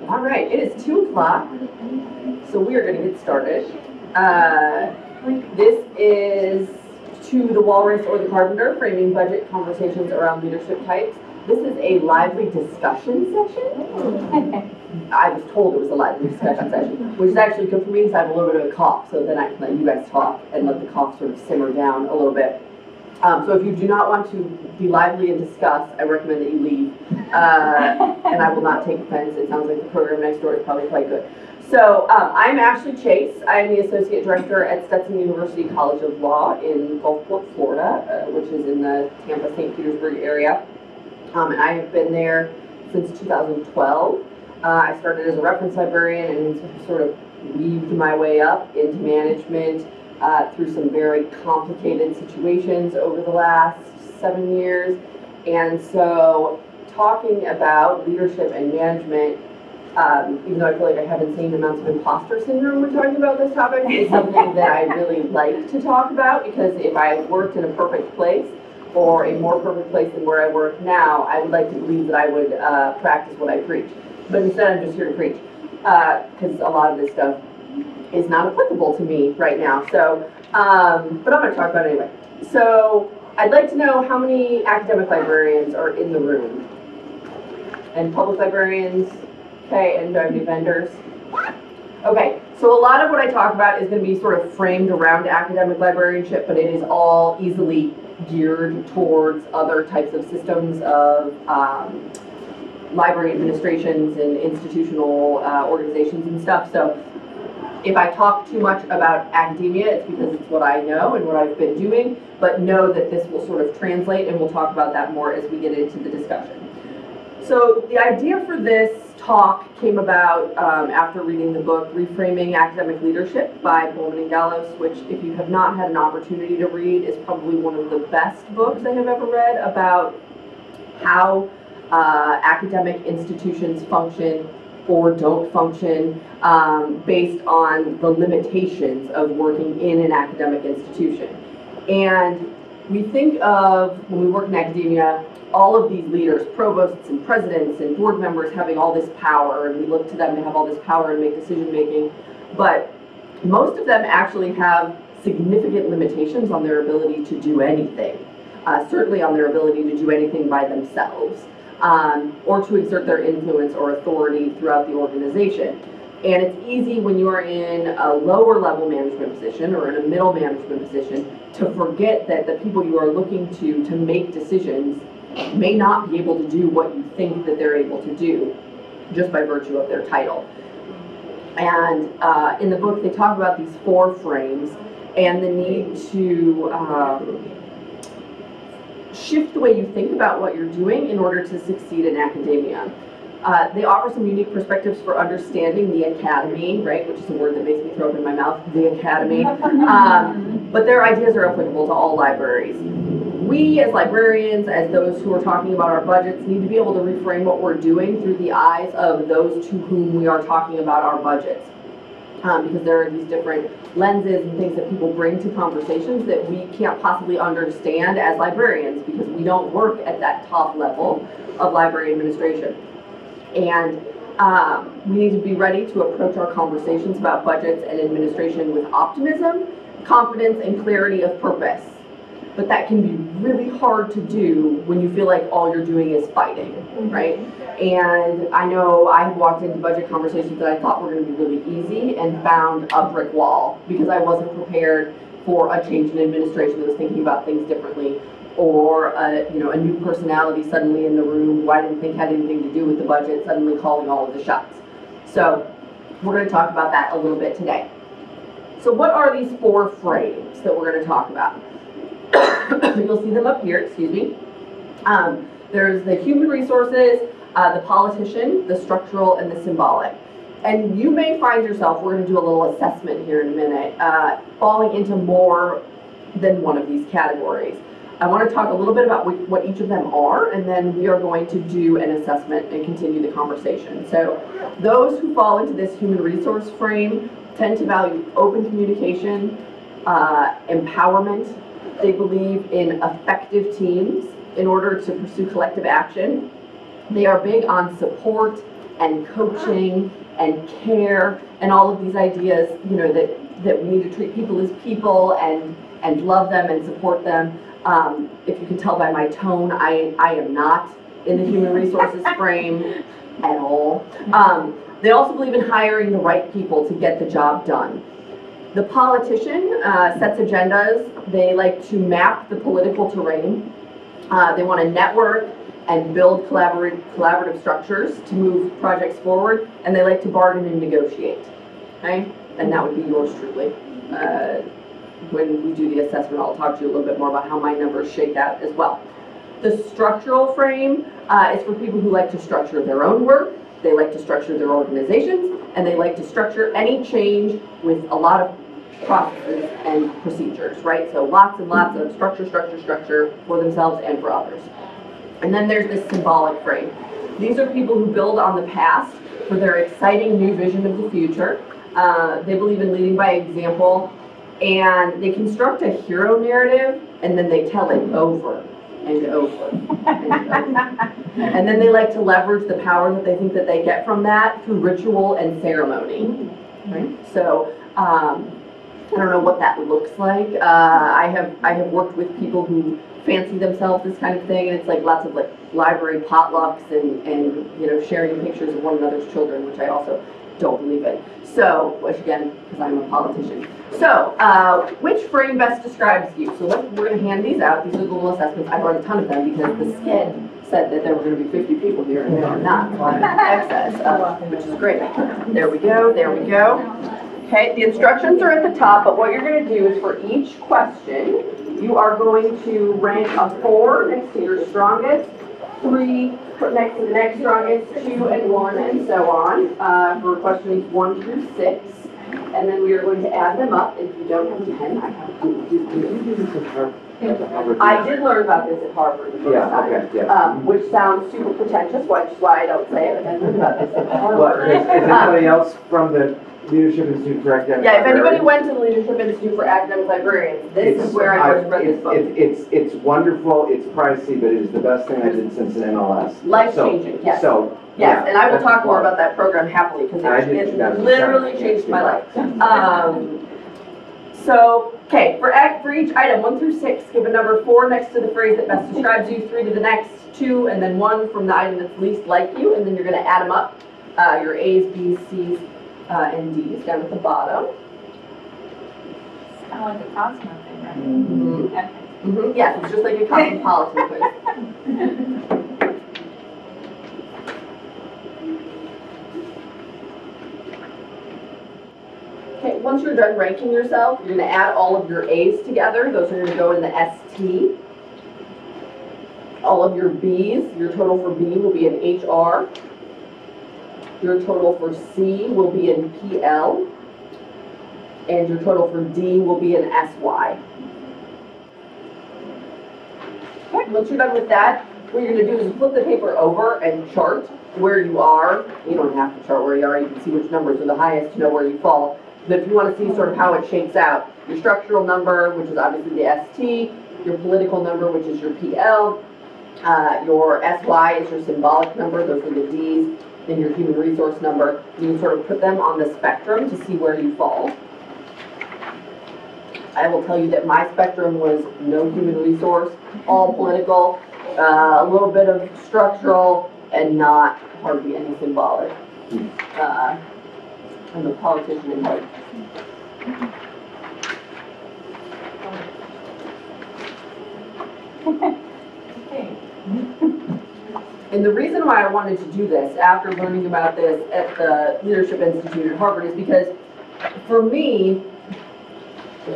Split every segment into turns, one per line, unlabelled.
All right, it is 2 o'clock, so we are going to get started. This is to the Walrus or the Carpenter, Framing Budget Conversations Around Leadership Types. This is a lively discussion session. I was told it was a lively discussion session, which is actually good for me because I have a little bit of a cough, so then I can let you guys talk and let the cough sort of simmer down a little bit. So if you do not want to be lively and discuss, I recommend that you leave. And I will not take offense. It sounds like the program next door is probably quite good. So I'm Ashley Chase. I am the Associate Director at Stetson University College of Law in Gulfport, Florida, which is in the Tampa, St. Petersburg area. And I have been there since 2012. I started as a reference librarian and sort of weaved my way up into management through some very complicated situations over the last 7 years. And so talking about leadership and management, even though I feel like I have insane amounts of imposter syndrome when talking about this topic, is something that I really like to talk about, because if I worked in a perfect place, or a more perfect place than where I work now, I would like to believe that I would practice what I preach. But instead I'm just here to preach, because a lot of this stuff is not applicable to me right now. So, but I'm going to talk about it anyway. So I'd like to know how many academic librarians are in the room. And public librarians, okay, and do I have any vendors? Okay, so a lot of what I talk about is going to be sort of framed around academic librarianship, but it is all easily geared towards other types of systems of library administrations and institutional organizations and stuff. So if I talk too much about academia, it's because it's what I know and what I've been doing, but know that this will sort of translate, and we'll talk about that more as we get into the discussion. So the idea for this talk came about after reading the book Reframing Academic Leadership by Bolman and Gallos, which, if you have not had an opportunity to read, is probably one of the best books I have ever read about how academic institutions function or don't function based on the limitations of working in an academic institution. And we think of, when we work in academia, all of these leaders, provosts and presidents and board members, having all this power, and we look to them to have all this power and make decision making, but most of them actually have significant limitations on their ability to do anything, certainly on their ability to do anything by themselves, or to exert their influence or authority throughout the organization. And it's easy when you are in a lower level management position or in a middle management position to forget that the people you are looking to make decisions may not be able to do what you think that they're able to do just by virtue of their title. And in the book they talk about these 4 frames and the need to shift the way you think about what you're doing in order to succeed in academia. They offer some unique perspectives for understanding the academy, right, which is a word that makes me throw up in my mouth, the academy, but their ideas are applicable to all libraries. We as librarians, as those who are talking about our budgets, need to be able to reframe what we're doing through the eyes of those to whom we are talking about our budgets. Because there are these different lenses and things that people bring to conversations that we can't possibly understand as librarians, because we don't work at that top level of library administration. And we need to be ready to approach our conversations about budgets and administration with optimism, confidence, and clarity of purpose. But that can be really hard to do when you feel like all you're doing is fighting, right? And I know I've walked into budget conversations that I thought were going to be really easy and found a brick wall because I wasn't prepared for a change in administration that was thinking about things differently, or a new personality suddenly in the room who I didn't think had anything to do with the budget suddenly calling all of the shots. So we're going to talk about that a little bit today. So what are these 4 frames that we're going to talk about? You'll see them up here, excuse me. There's the human resources, the politician, the structural, and the symbolic. And you may find yourself, we're going to do a little assessment here in a minute, falling into more than one of these categories. I want to talk a little bit about what each of them are, and then we are going to do an assessment and continue the conversation. So those who fall into this human resource frame tend to value open communication, empowerment. They believe in effective teams in order to pursue collective action. They are big on support, and coaching and care and all of these ideas, you know, that we need to treat people as people and love them and support them. If you can tell by my tone, I am not in the human resources frame at all. They also believe in hiring the right people to get the job done. The politician sets agendas. They like to map the political terrain. They want to network and build collaborative structures to move projects forward, and they like to bargain and negotiate. Okay, and that would be yours truly. When we do the assessment, I'll talk to you a little bit more about how my numbers shake out as well. The structural frame is for people who like to structure their own work, they like to structure their organizations, and they like to structure any change with a lot of processes and procedures, right? So lots and lots of structure for themselves and for others. And then there's this symbolic frame. These are people who build on the past for their exciting new vision of the future. They believe in leading by example, and they construct a hero narrative, and then they tell it over and over and over. And then they like to leverage the power that they think that they get from that through ritual and ceremony. Right? So I don't know what that looks like. I have worked with people who fancy themselves this kind of thing, and it's like lots of like library potlucks and you know, sharing pictures of one another's children, which I also don't believe in. So, which again, because I'm a politician. So, which frame best describes you? So we're going to hand these out. These are the little assessments. I brought a ton of them because the skid said that there were going to be 50 people here, and there are not. Excess, which is great. There we go. There we go. Okay, the instructions are at the top, but what you're going to do is for each question, you are going to rank a 4 next to your strongest, 3 next to the next strongest, 2 and 1, and so on, for questions 1 through 6. And then we are going to add them up. If you don't have a pen, I have I did learn about this at Harvard the first time,
okay, yeah.
Which sounds super pretentious, which is why I don't say it. I learned about this at Harvard.
What, is anybody else from the Leadership Institute for Academic
Yeah, if anybody
Librarians?
went to the Leadership Institute for Academic Librarians, this is where I first read this book.
It's wonderful, it's pricey, but it is the best thing I did since an MLS.
Life-changing, yes.
So,
yes,
yeah,
and I will talk more
why.
about that program happily, because it
2007,
literally changed my life. So, okay, for each item, 1 through 6, give a number 4 next to the phrase that best describes you, 3 to the next, 2, and then 1 from the item that's least like you, and then you're going to add them up, your A's, B's, C's, and D's down at the bottom.
It's kind of like a Cosmo thing, right?
Mm-hmm.
Okay.
Mm-hmm. Yes, it's just like a cosmopolitan quiz. Okay, once you're done ranking yourself, you're going to add all of your A's together. Those are going to go in the ST. All of your B's, your total for B will be in HR. Your total for C will be in PL. And your total for D will be in SY. Okay, once you're done with that, what you're going to do is flip the paper over and chart where you are. You don't have to chart where you are. You can see which numbers are the highest to know where you fall. But if you want to see sort of how it shakes out, your structural number, which is obviously the ST, your political number, which is your PL, your SY is your symbolic number, those are the Ds, and your human resource number. You can sort of put them on the spectrum to see where you fall. I will tell you that my spectrum was no human resource, all political, a little bit of structural, and not hardly any symbolic. I'm a politician in heart.
Okay.
And the reason why I wanted to do this after learning about this at the Leadership Institute at Harvard is because for me,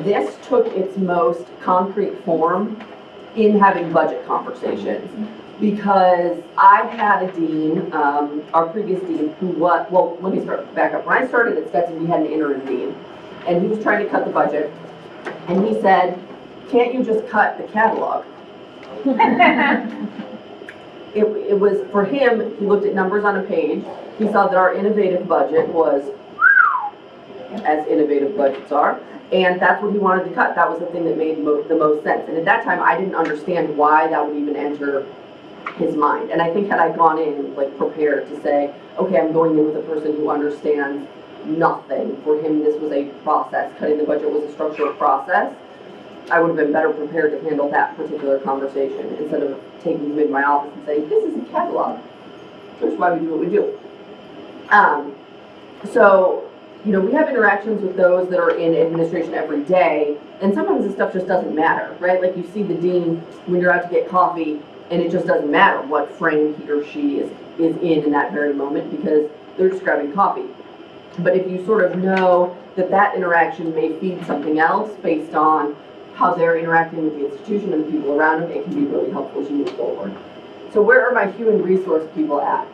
this took its most concrete form in having budget conversations. Because I had a dean, our previous dean, who was, well, let me start back up. When I started at Stetson, we had an interim dean, and he was trying to cut the budget, and he said, can't you just cut the catalog? It was, for him, he looked at numbers on a page, he saw that our innovative budget was, as innovative budgets are, and that's what he wanted to cut. That was the thing that made the most sense. And at that time, I didn't understand why that would even enter his mind. And I think had I gone in like prepared to say, okay, I'm going in with a person who understands nothing. For him, this was a process. Cutting the budget was a structural process. I would have been better prepared to handle that particular conversation instead of taking him in my office and saying, this is a catalog. Here's why we do what we do. So, you know, we have interactions with those that are in administration every day, and sometimes this stuff just doesn't matter, right? Like you see the dean when you're out to get coffee, and it just doesn't matter what frame he or she is in that very moment because they're just grabbing coffee. But if you sort of know that that interaction may feed something else based on how they're interacting with the institution and the people around them, it can be really helpful as you move forward. So where are my human resource people at?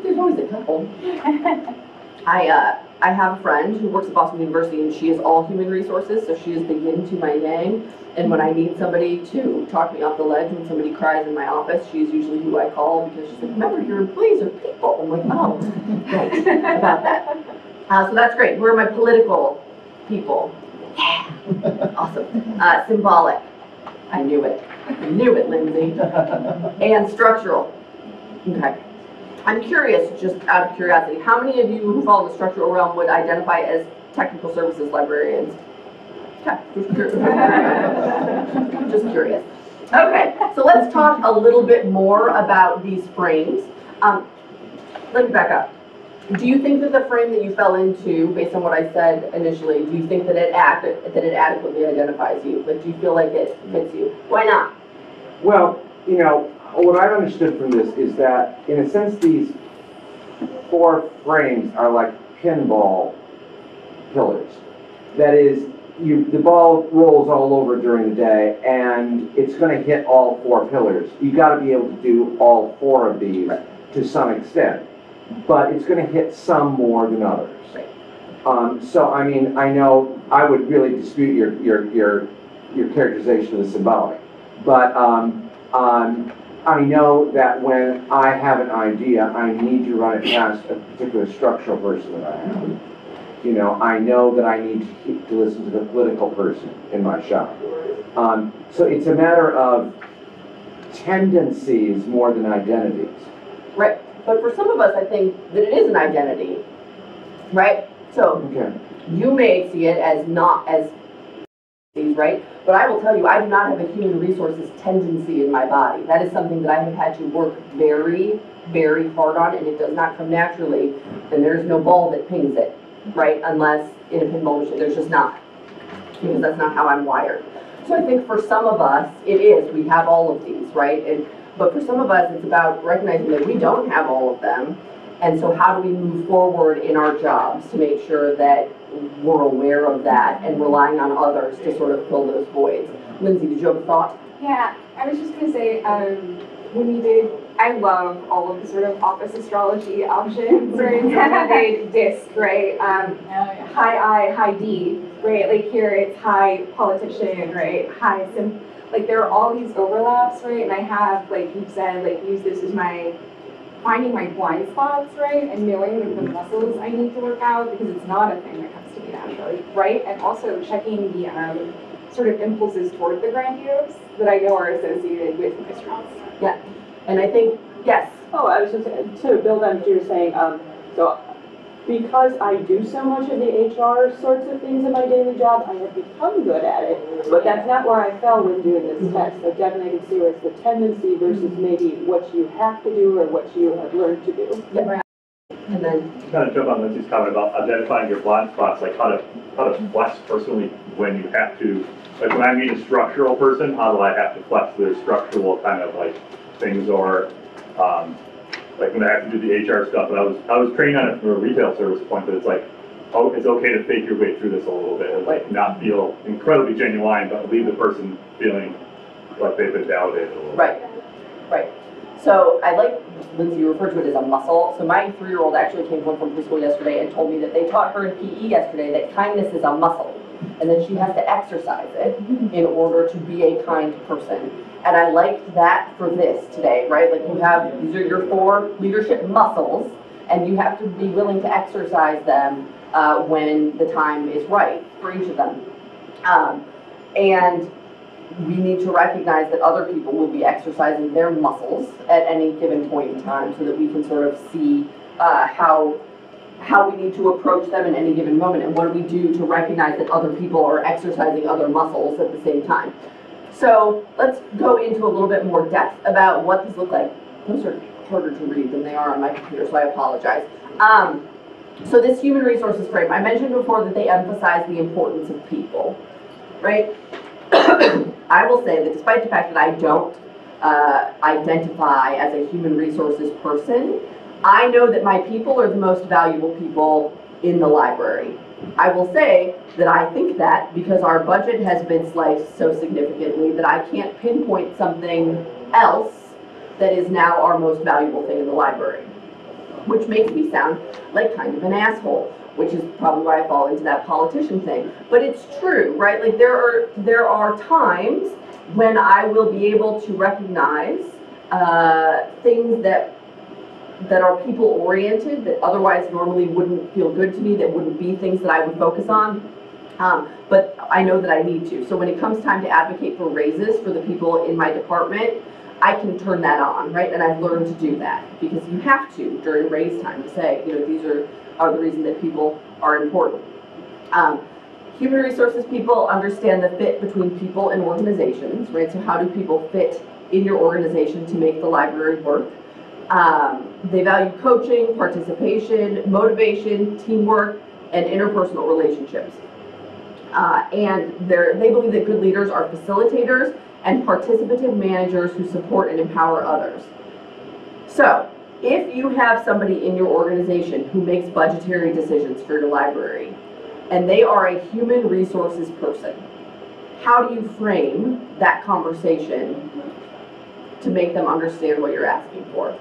There's always a couple. I have a friend who works at Boston University, and she is all human resources, so she is the yin to my yang. And when I need somebody to talk me off the ledge when somebody cries in my office, she's usually who I call because she's like, remember, your employees are people. I'm like, oh, right, about that. So that's great. Who are my political people? Yeah, awesome. Symbolic. I knew it. I knew it, Lindsay. And structural. Okay. I'm curious, just out of curiosity, how many of you who fall in the structural realm would identify as technical services librarians? Okay, just curious. Just curious. Okay, so let's talk a little bit more about these frames. Let me back up. Do you think that the frame that you fell into, based on what I said initially, do you think that it adequately identifies you? Like, do you feel like it fits you? Why not?
Well, you know, what I've understood from this is that, in a sense, these 4 frames are like pinball pillars. That is, the ball rolls all over during the day, and it's going to hit all 4 pillars. You've got to be able to do all 4 of these to some extent, but it's going to hit some more than others. So, I mean, I know I would really dispute your characterization of the symbolic, but I know that when I have an idea, I need to run it past a particular structural person that I have. You know, I know that I need to listen to the political person in my shop. So it's a matter of tendencies more than identities.
Right, but for some of us, I think that it is an identity, right? So
Okay.
you may see it as not as, right? But I will tell you, I do not have a human resources tendency in my body. That is something that I have had to work very, very hard on, and it does not come naturally, and there's no ball that pings it, right? Unless in a pinball machine, there's just not, because that's not how I'm wired. So I think for some of us, it is, we have all of these, right? But for some of us, it's about recognizing that we don't have all of them, and so how do we move forward in our jobs to make sure that we're aware of that and relying on others to sort of fill those voids. Lindsay, did you have a thought?
Yeah, I was just going to say, when we did, I love all of the sort of office astrology options, right? So we did disc, right? High I, high D, right? Like here it's high politician, right? High sim, like there are all these overlaps, right? And I have, like you said, like use this as my finding my blind spots, right? And knowing like the muscles I need to work out because it's not a thing that comes to me naturally, right? And also checking the sort of impulses toward the grandiose that I know are associated with my strengths.
Yeah, and I think, yes.
Oh, I was just to build on what you were saying, so because I do so much of the HR sorts of things in my daily job, I have become good at it, but that's not where I fell when doing this test. So definitely I can see where it's the tendency versus maybe what you have to do or what you have learned to do.
Yeah. And then
kind of jump on Lindsay's comment about identifying your blind spots, like how to flex personally when you have to, like when I meet a structural person, how do I have to flex their structural kind of like things, or like when I have to do the HR stuff. And I was trained on it from a retail service point that it's like, oh, it's okay to fake your way through this a little bit, and like not feel incredibly genuine, but leave the person feeling like they've been validated a little bit.
Right, right. So I like, Lindsay, you referred to it as a muscle. So my 3-year-old actually came home from preschool yesterday and told me that they taught her in PE yesterday that kindness is a muscle, and that she has to exercise it in order to be a kind person. And I liked that for this today, right? Like you have, these are your 4 leadership muscles, and you have to be willing to exercise them when the time is right for each of them. And we need to recognize that other people will be exercising their muscles at any given point in time so that we can sort of see how we need to approach them in any given moment, and what do we do to recognize that other people are exercising other muscles at the same time. So let's go into a little bit more depth about what these look like. Those are harder to read than they are on my computer, so I apologize. So this human resources frame, I mentioned before that they emphasize the importance of people, right? I will say that despite the fact that I don't identify as a human resources person, I know that my people are the most valuable people in the library. I will say that I think that because our budget has been sliced so significantly that I can't pinpoint something else that is now our most valuable thing in the library, which makes me sound like kind of an asshole, which is probably why I fall into that politician thing. But it's true, right? Like there are times when I will be able to recognize things that are people-oriented, that otherwise normally wouldn't feel good to me, that wouldn't be things that I would focus on, but I know that I need to. So when it comes time to advocate for raises for the people in my department, I can turn that on, right? And I've learned to do that because you have to during raise time to say, you know, these are the reason that people are important. Human resources people understand the fit between people and organizations, right? So how do people fit in your organization to make the library work? They value coaching, participation, motivation, teamwork, and interpersonal relationships. And they believe that good leaders are facilitators and participative managers who support and empower others. So, if you have somebody in your organization who makes budgetary decisions for your library, and they are a human resources person, how do you frame that conversation to make them understand what you're asking for?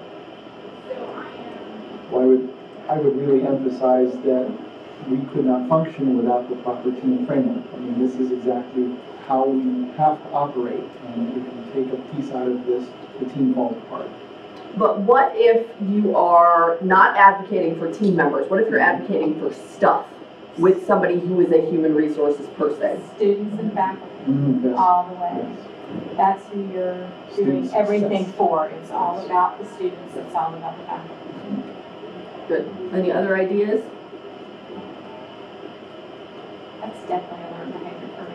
Well, I would really emphasize that we could not function without the proper team framework. I mean, this is exactly how we have to operate, and if you take a piece out of this, the team falls apart.
But what if you are not advocating for team members? What if you're advocating for stuff with somebody who is a human resources person?
Students and faculty,
Yes.
all the way.
Yes.
That's who you're doing
Student
everything
success.
for. It's all about the students, it's all about the faculty.
Good. Any other ideas?
That's definitely a learned behavior for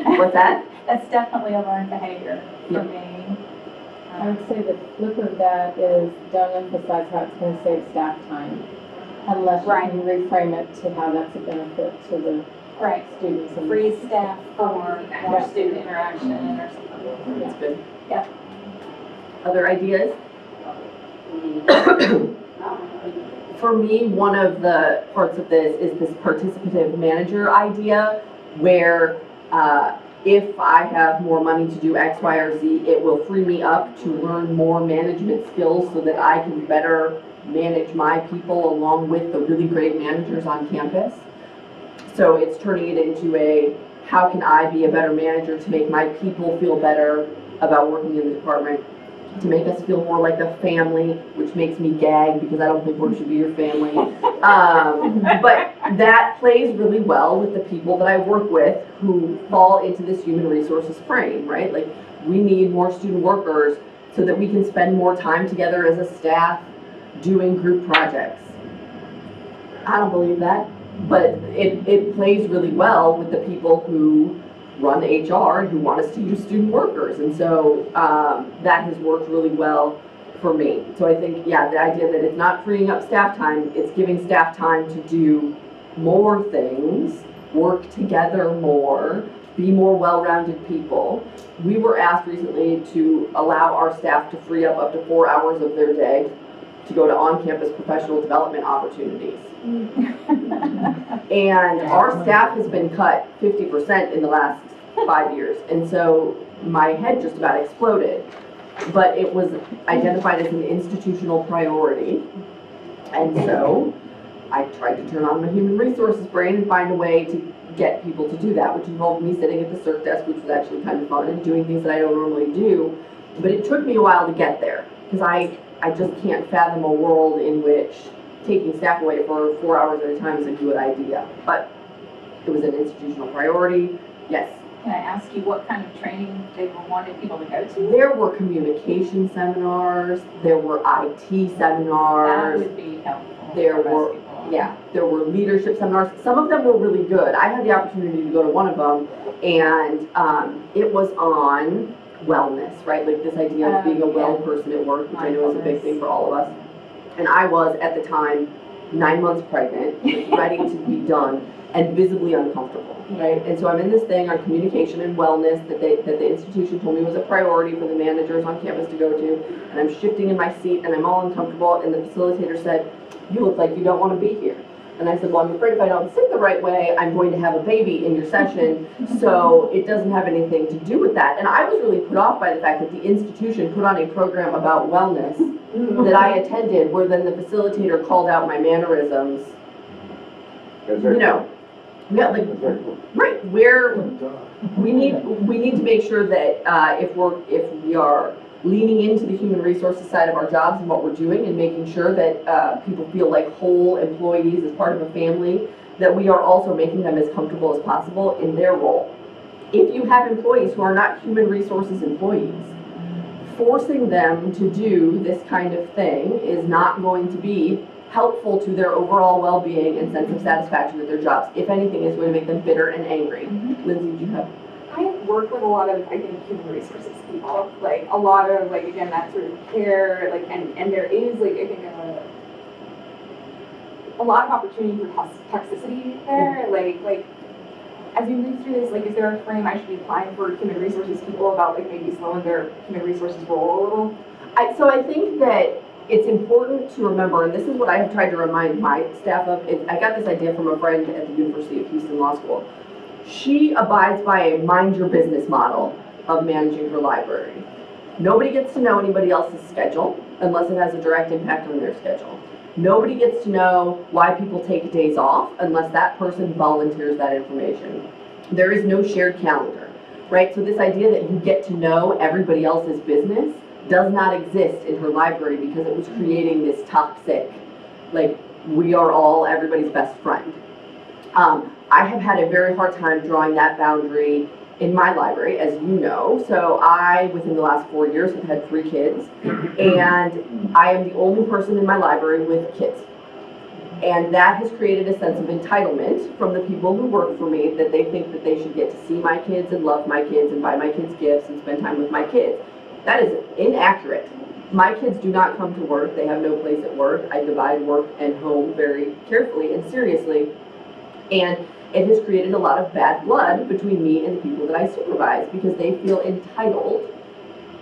me.
What's that?
That's definitely a learned behavior for
Yeah.
me.
I would say the flip of that is don't emphasize how it's going to save staff time unless you
Right.
can reframe it to how that's a benefit to the
Right.
students. And
Free staff for more student interaction or something.
That's good.
Yep.
Other ideas? For me, one of the parts of this is this participative manager idea where if I have more money to do X, Y, or Z, it will free me up to learn more management skills so that I can better manage my people along with the really great managers on campus. So it's turning it into a, how can I be a better manager to make my people feel better about working in the department, to make us feel more like a family, which makes me gag because I don't think work should be your family. But that plays really well with the people that I work with who fall into this human resources frame, right? Like, we need more student workers so that we can spend more time together as a staff doing group projects. I don't believe that, but it plays really well with the people who run HR and who want us to use student workers. And so that has worked really well for me. So I think, yeah, the idea that it's not freeing up staff time, it's giving staff time to do more things, work together more, be more well-rounded people. We were asked recently to allow our staff to free up to 4 hours of their day to go to on-campus professional development opportunities. And our staff has been cut 50% in the last 5 years. And so my head just about exploded. But it was identified as an institutional priority. And so I tried to turn on my human resources brain and find a way to get people to do that, which involved me sitting at the circ desk, which was actually kind of fun, and doing things that I don't normally do. But it took me a while to get there, because I just can't fathom a world in which taking staff away for 4 hours at a time is a good idea. But it was an institutional priority. Yes,
Can I ask you what kind of training they wanted people to go to?
There were communication seminars, there were IT
That
seminars,
would be helpful
there
for
were,
most people.
yeah, there were leadership seminars. Some of them were really good. I had the opportunity to go to one of them, and it was on wellness, right? Like this idea of being a well person at work, which I know is a big thing for all of us. And I was, at the time, 9 months pregnant, ready to be done, and visibly uncomfortable, right? And so I'm in this thing on communication and wellness that the institution told me was a priority for the managers on campus to go to, and I'm shifting in my seat, and I'm all uncomfortable, and the facilitator said, "You look like you don't want to be here." And I said, "Well, I'm afraid if I don't sit the right way, I'm going to have a baby in your session, so it doesn't have anything to do with that." And I was really put off by the fact that the institution put on a program about wellness that I attended, where then the facilitator called out my mannerisms. You know, yeah, like, right, where we need to make sure that if we are leaning into the human resources side of our jobs and what we're doing, and making sure that people feel like whole employees as part of a family, that we are also making them as comfortable as possible in their role. If you have employees who are not human resources employees, forcing them to do this kind of thing is not going to be helpful to their overall well-being and sense of satisfaction with their jobs. If anything, it's going to make them bitter and angry. Lindsay, do you have?
I work with a lot of, I think, human resources people, like a lot of, like, again, that sort of care, like, and there is, like, I think a lot of opportunity for toxicity there, like, as you move through this, like, is there a frame I should be applying for human resources people about, like, maybe slowing their human resources role a little?
So I think that it's important to remember, and this is what I have tried to remind my staff of, I got this idea from a friend at the University of Houston Law School. She abides by a mind your business model of managing her library. Nobody gets to know anybody else's schedule unless it has a direct impact on their schedule. Nobody gets to know why people take days off unless that person volunteers that information. There is no shared calendar, right? So this idea that you get to know everybody else's business does not exist in her library, because it was creating this toxic, like, we are all everybody's best friend. I have had a very hard time drawing that boundary in my library, as you know. So I, within the last 4 years, have had 3 kids, and I am the only person in my library with kids. And that has created a sense of entitlement from the people who work for me, that they think that they should get to see my kids and love my kids and buy my kids gifts and spend time with my kids. That is inaccurate. My kids do not come to work. They have no place at work. I divide work and home very carefully and seriously. And it has created a lot of bad blood between me and the people that I supervise, because they feel entitled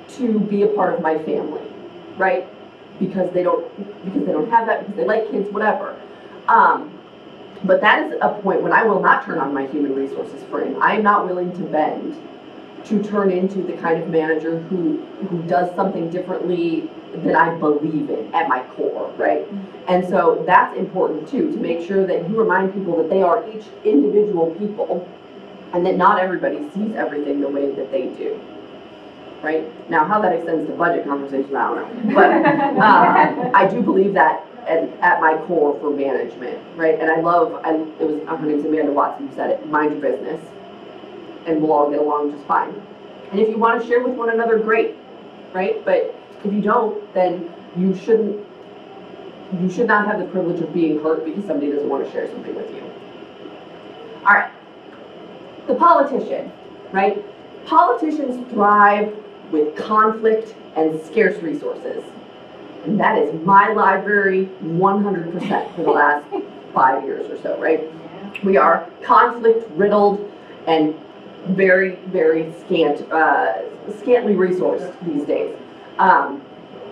to be a part of my family, right? Because they don't have that, because they like kids, whatever. But that is a point when I will not turn on my human resources frame. I am not willing to bend to turn into the kind of manager who does something differently than I believe in at my core, right? And so that's important too, to make sure that you remind people that they are each individual people, and that not everybody sees everything the way that they do, right? Now, how that extends to budget conversations, I don't know. But I do believe that at my core for management, right? And it was, her name's Amanda Watson who said it, mind your business, and we'll all get along just fine. And if you want to share with one another, great, right? But if you don't, then you should not have the privilege of being hurt because somebody doesn't want to share something with you. All right, the politician, right? Politicians thrive with conflict and scarce resources. And that is my library 100% for the last 5 years or so, right? We are conflict riddled and very, very scantily resourced these days.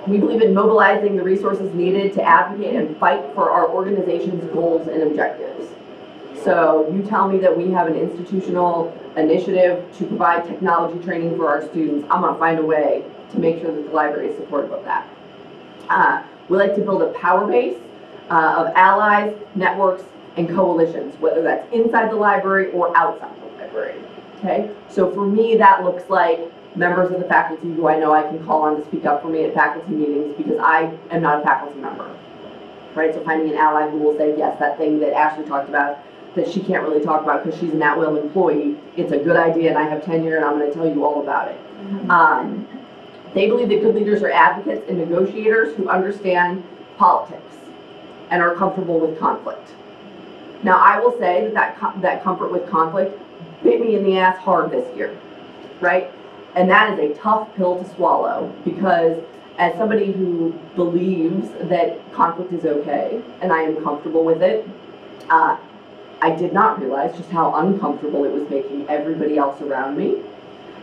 We believe in mobilizing the resources needed to advocate and fight for our organization's goals and objectives. So you tell me that we have an institutional initiative to provide technology training for our students, I'm gonna find a way to make sure that the library is supportive of that. We like to build a power base of allies, networks, and coalitions, whether that's inside the library or outside the library. Okay, so for me, that looks like members of the faculty who I know I can call on to speak up for me at faculty meetings because I am not a faculty member, right? So finding an ally who will say, yes, that thing that Ashley talked about, that she can't really talk about because she's an at-will employee. It's a good idea and I have tenure and I'm going to tell you all about it. They believe that good leaders are advocates and negotiators who understand politics and are comfortable with conflict. Now, I will say that comfort with conflict bit me in the ass hard this year, right? And that is a tough pill to swallow because as somebody who believes that conflict is okay and I am comfortable with it, I did not realize just how uncomfortable it was making everybody else around me.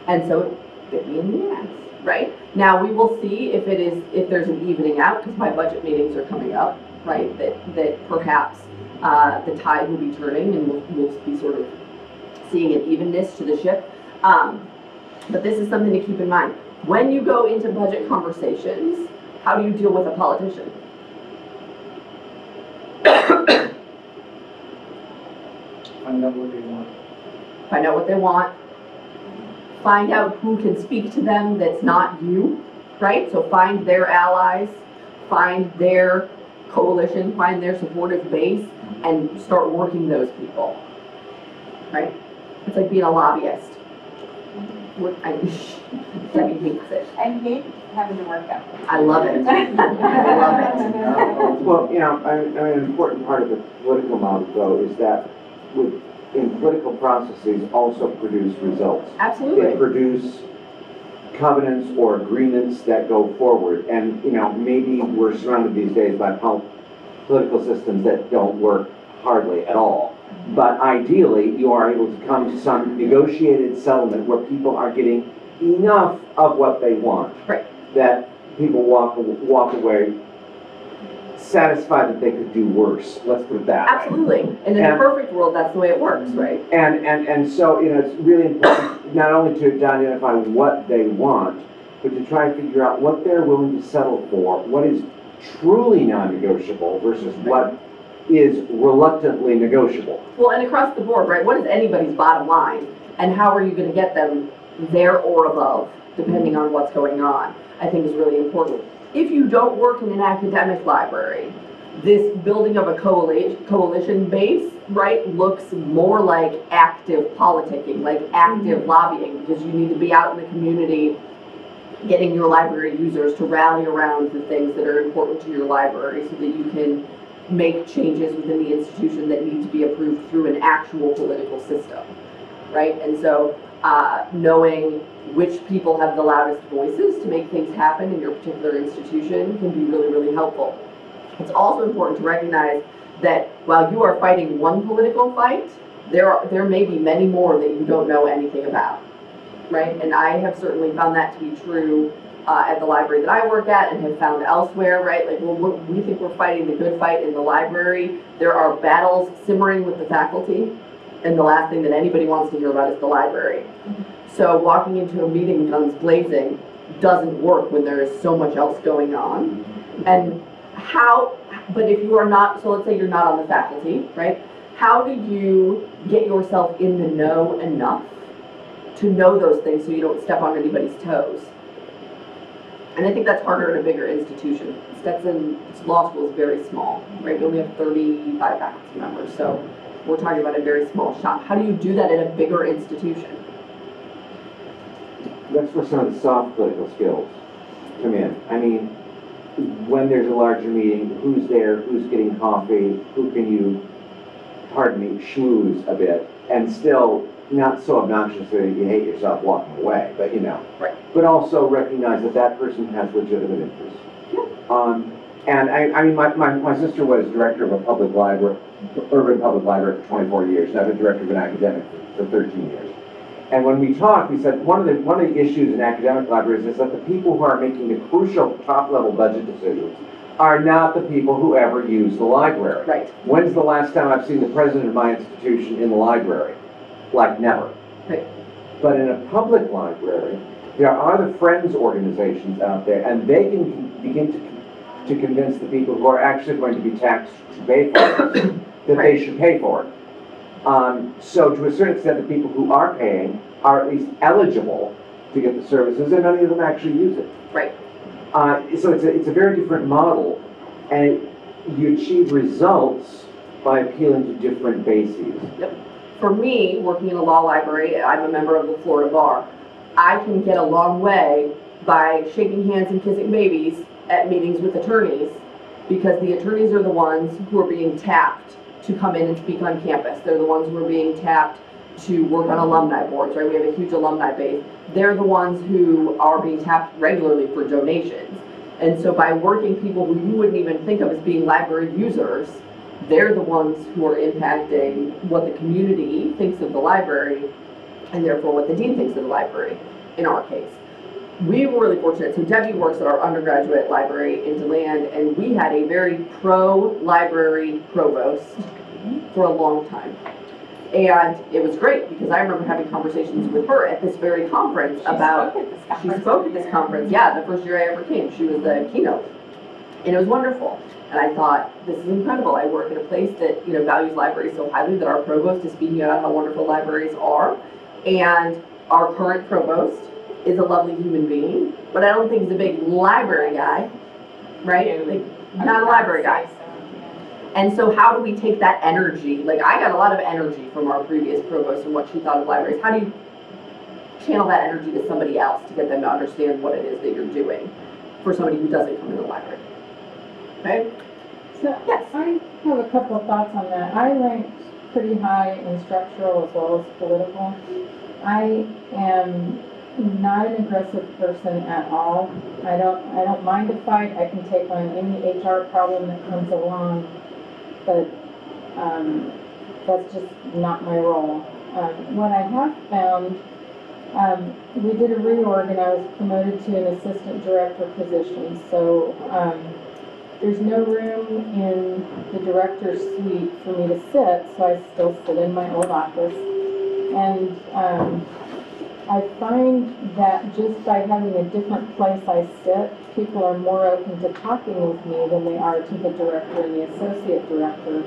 And so it bit me in the ass, right? Now we will see if there's an evening out, because my budget meetings are coming up, right? That perhaps the tide will be turning and we'll be sort of seeing an evenness to the ship. But this is something to keep in mind. When you go into budget conversations, how do you deal with a politician?
Find out what they want.
Find out what they want. Find out who can speak to them that's not you, right? So find their allies, find their coalition, find their supportive base, and start working those people, right? It's like being a lobbyist. Debbie hates it.
I hate having to work out.
I love it. I love it.
Well, I mean, an important part of the political model, though, is that in political processes also produce results.
Absolutely.
They produce covenants or agreements that go forward. And, maybe we're surrounded these days by political systems that don't work hardly at all. But ideally, you are able to come to some negotiated settlement where people are getting enough of what they want.
Right.
That people walk away satisfied that they could do worse. Let's put it that way.
Absolutely. And in a perfect world, that's the way it works, right?
And so, it's really important not only to identify what they want, but to try and figure out what they're willing to settle for, what is truly non-negotiable versus what is reluctantly negotiable.
Well, and across the board, right? What is anybody's bottom line? And how are you going to get them there or above, depending on what's going on, I think is really important. If you don't work in an academic library, this building of a coalition base, right, looks more like active politicking, like active lobbying, because you need to be out in the community getting your library users to rally around the things that are important to your library so that you can make changes within the institution that need to be approved through an actual political system, right? And so knowing which people have the loudest voices to make things happen in your particular institution can be really, really helpful. It's also important to recognize that while you are fighting one political fight, there may be many more that you don't know anything about, right? And I have certainly found that to be true at the library that I work at and have found elsewhere, right? Like, well, we think we're fighting the good fight in the library. There are battles simmering with the faculty, and the last thing that anybody wants to hear about is the library. So walking into a meeting guns blazing doesn't work when there is so much else going on. And but if you are not, so let's say you're not on the faculty, right? How do you get yourself in the know enough to know those things so you don't step on anybody's toes? And I think that's harder in a bigger institution. Stetson Law School is very small, right? We only have 35 faculty members, so we're talking about a very small shop. How do you do that in a bigger institution?
That's where some of the soft political skills come in. I mean, when there's a larger meeting, who's there, who's getting coffee, who can you, pardon me, schmooze a bit, and still not so obnoxiously that you hate yourself walking away, but
Right.
But also recognize that that person has legitimate interests.
Yeah.
And I mean, my sister was director of a public library, urban public library for 24 years, and I've been director of an academic for 13 years. And when we talked, we said one of the issues in academic libraries is that the people who are making the crucial top-level budget decisions are not the people who ever use the library.
Right.
When's the last time I've seen the president of my institution in the library? Like never.
Right.
But in a public library, there are the friends organizations out there, and they can begin to convince the people who are actually going to be taxed to pay for it that they should pay for it. So to a certain extent, the people who are paying are at least eligible to get the services, and many of them actually use it.
Right.
So it's a very different model, and you achieve results by appealing to different bases.
For me, working in a law library, I'm a member of the Florida Bar. I can get a long way by shaking hands and kissing babies at meetings with attorneys, because the attorneys are the ones who are being tapped to come in and speak on campus. They're the ones who are being tapped to work on alumni boards, right? We have a huge alumni base. They're the ones who are being tapped regularly for donations. And so by working people who you wouldn't even think of as being library users, they're the ones who are impacting what the community thinks of the library, and therefore what the dean thinks of the library, in our case. We were really fortunate. So Debbie works at our undergraduate library in DeLand, and we had a very pro-library provost for a long time. And it was great, because I remember having conversations with her at this very conference about, she spoke at this conference, yeah, the first year I ever came. She was the keynote. And it was wonderful. And I thought, this is incredible. I work in a place that, you know, values libraries so highly that our provost is speaking about how wonderful libraries are. And our current provost is a lovely human being, but I don't think he's a big library guy, right? Like, not a library guy. And so how do we take that energy? Like, I got a lot of energy from our previous provost and what she thought of libraries. How do you channel that energy to somebody else to get them to understand what it is that you're doing for somebody who doesn't come to the library? Okay?
So,
Yes.
I have a couple of thoughts on that. I ranked pretty high in structural as well as political. I am not an aggressive person at all. I don't mind a fight. I can take on any HR problem that comes along, but that's just not my role. What I have found, we did a reorg and I was promoted to an assistant director position. So there's no room in the director's suite for me to sit, so I still sit in my old office. And I find that just by having a different place I sit, people are more open to talking with me than they are to the director and the associate director.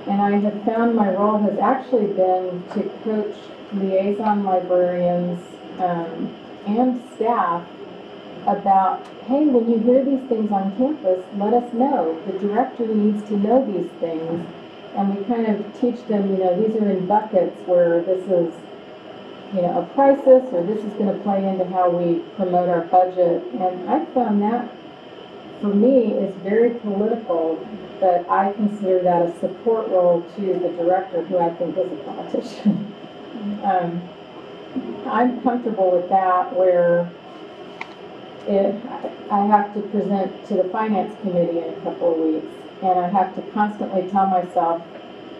And I have found my role has actually been to coach liaison librarians and staff about, hey, when you hear these things on campus, let us know. The director needs to know these things. And we kind of teach them, you know, these are in buckets where this is, you know, a crisis, or this is going to play into how we promote our budget. And I found that, for me, is very political, but I consider that a support role to the director, who I think is a politician. I'm comfortable with that, where if I have to present to the finance committee in a couple of weeks, and I have to constantly tell myself,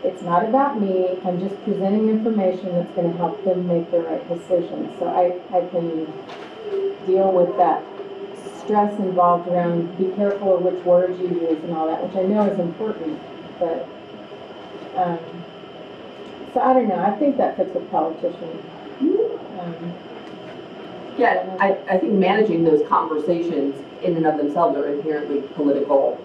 it's not about me, I'm just presenting information that's going to help them make the right decision. So I can deal with that stress involved around be careful of which words you use and all that, which I know is important, but so I don't know, I think that fits with politicians.
Yeah, I think managing those conversations in and of themselves are inherently political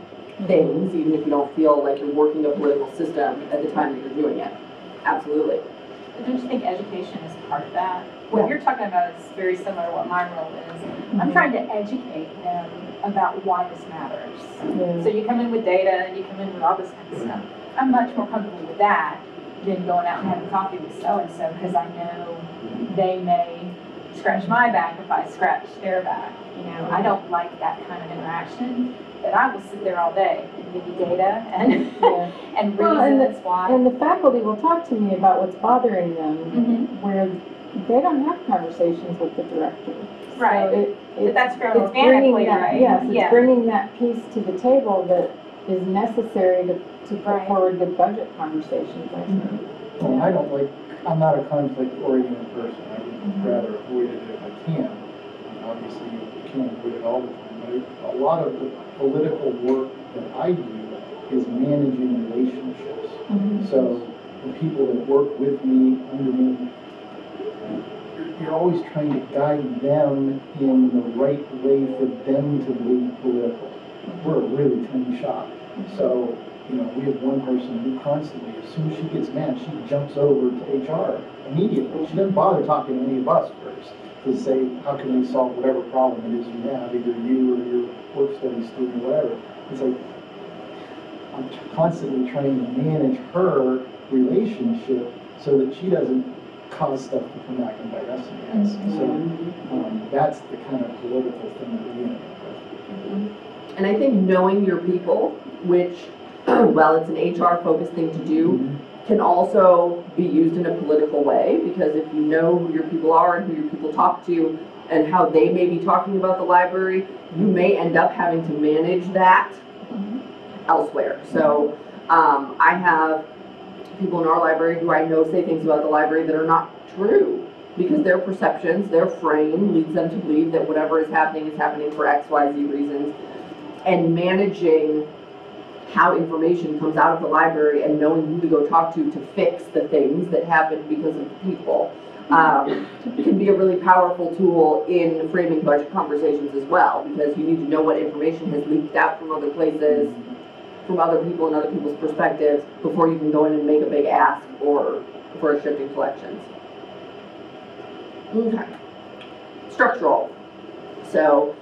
things, even if you don't feel like you're working a political system at the time that you're doing it. Absolutely.
I just think education is part of that. What you're talking about is very similar to what my role is. I'm trying to educate them about why this matters. So you come in with data and you come in with all this kind of stuff. I'm much more comfortable with that than going out and having coffee with so-and-so, because I know they may scratch my back if I scratch their back. You know, I don't like that kind of interaction. That I will sit there all day and give you data and and reasons why.
And the faculty will talk to me about what's bothering them, where they don't have conversations with the director.
Right.
So
that's grown
it's
organically,
that,
right?
Yes, it's bringing that piece to the table that is necessary to put forward the budget conversations, I think.
Well, I don't like, I'm not a conflict-oriented person. I would rather avoid it if I can. Obviously, you can't avoid it all the time. But a lot of the political work that I do is managing relationships. So the people that work with me, under me, you're always trying to guide them in the right way for them to be political. We're a really tiny shop. So, you know, we have one person who constantly, as soon as she gets mad, she jumps over to HR immediately. She doesn't bother talking to any of us first to say, how can we solve whatever problem it is you have, either you or your work study student or whatever. It's like, I'm constantly trying to manage her relationship so that she doesn't cause stuff to come back and bite us in the ass. So that's the kind of political thing that we end up with.
And I think knowing your people, which, well, it's an HR-focused thing to do, can also be used in a political way, because if you know who your people are and who your people talk to and how they may be talking about the library, you may end up having to manage that elsewhere. So I have people in our library who I know say things about the library that are not true, because their perceptions, their frame leads them to believe that whatever is happening for X, Y, Z reasons. And managing how information comes out of the library and knowing who to go talk to fix the things that happen because of the people can be a really powerful tool in framing budget conversations as well, because you need to know what information has leaked out from other places, from other people and other people's perspectives before you can go in and make a big ask or for a shifting collections. Okay. Structural. So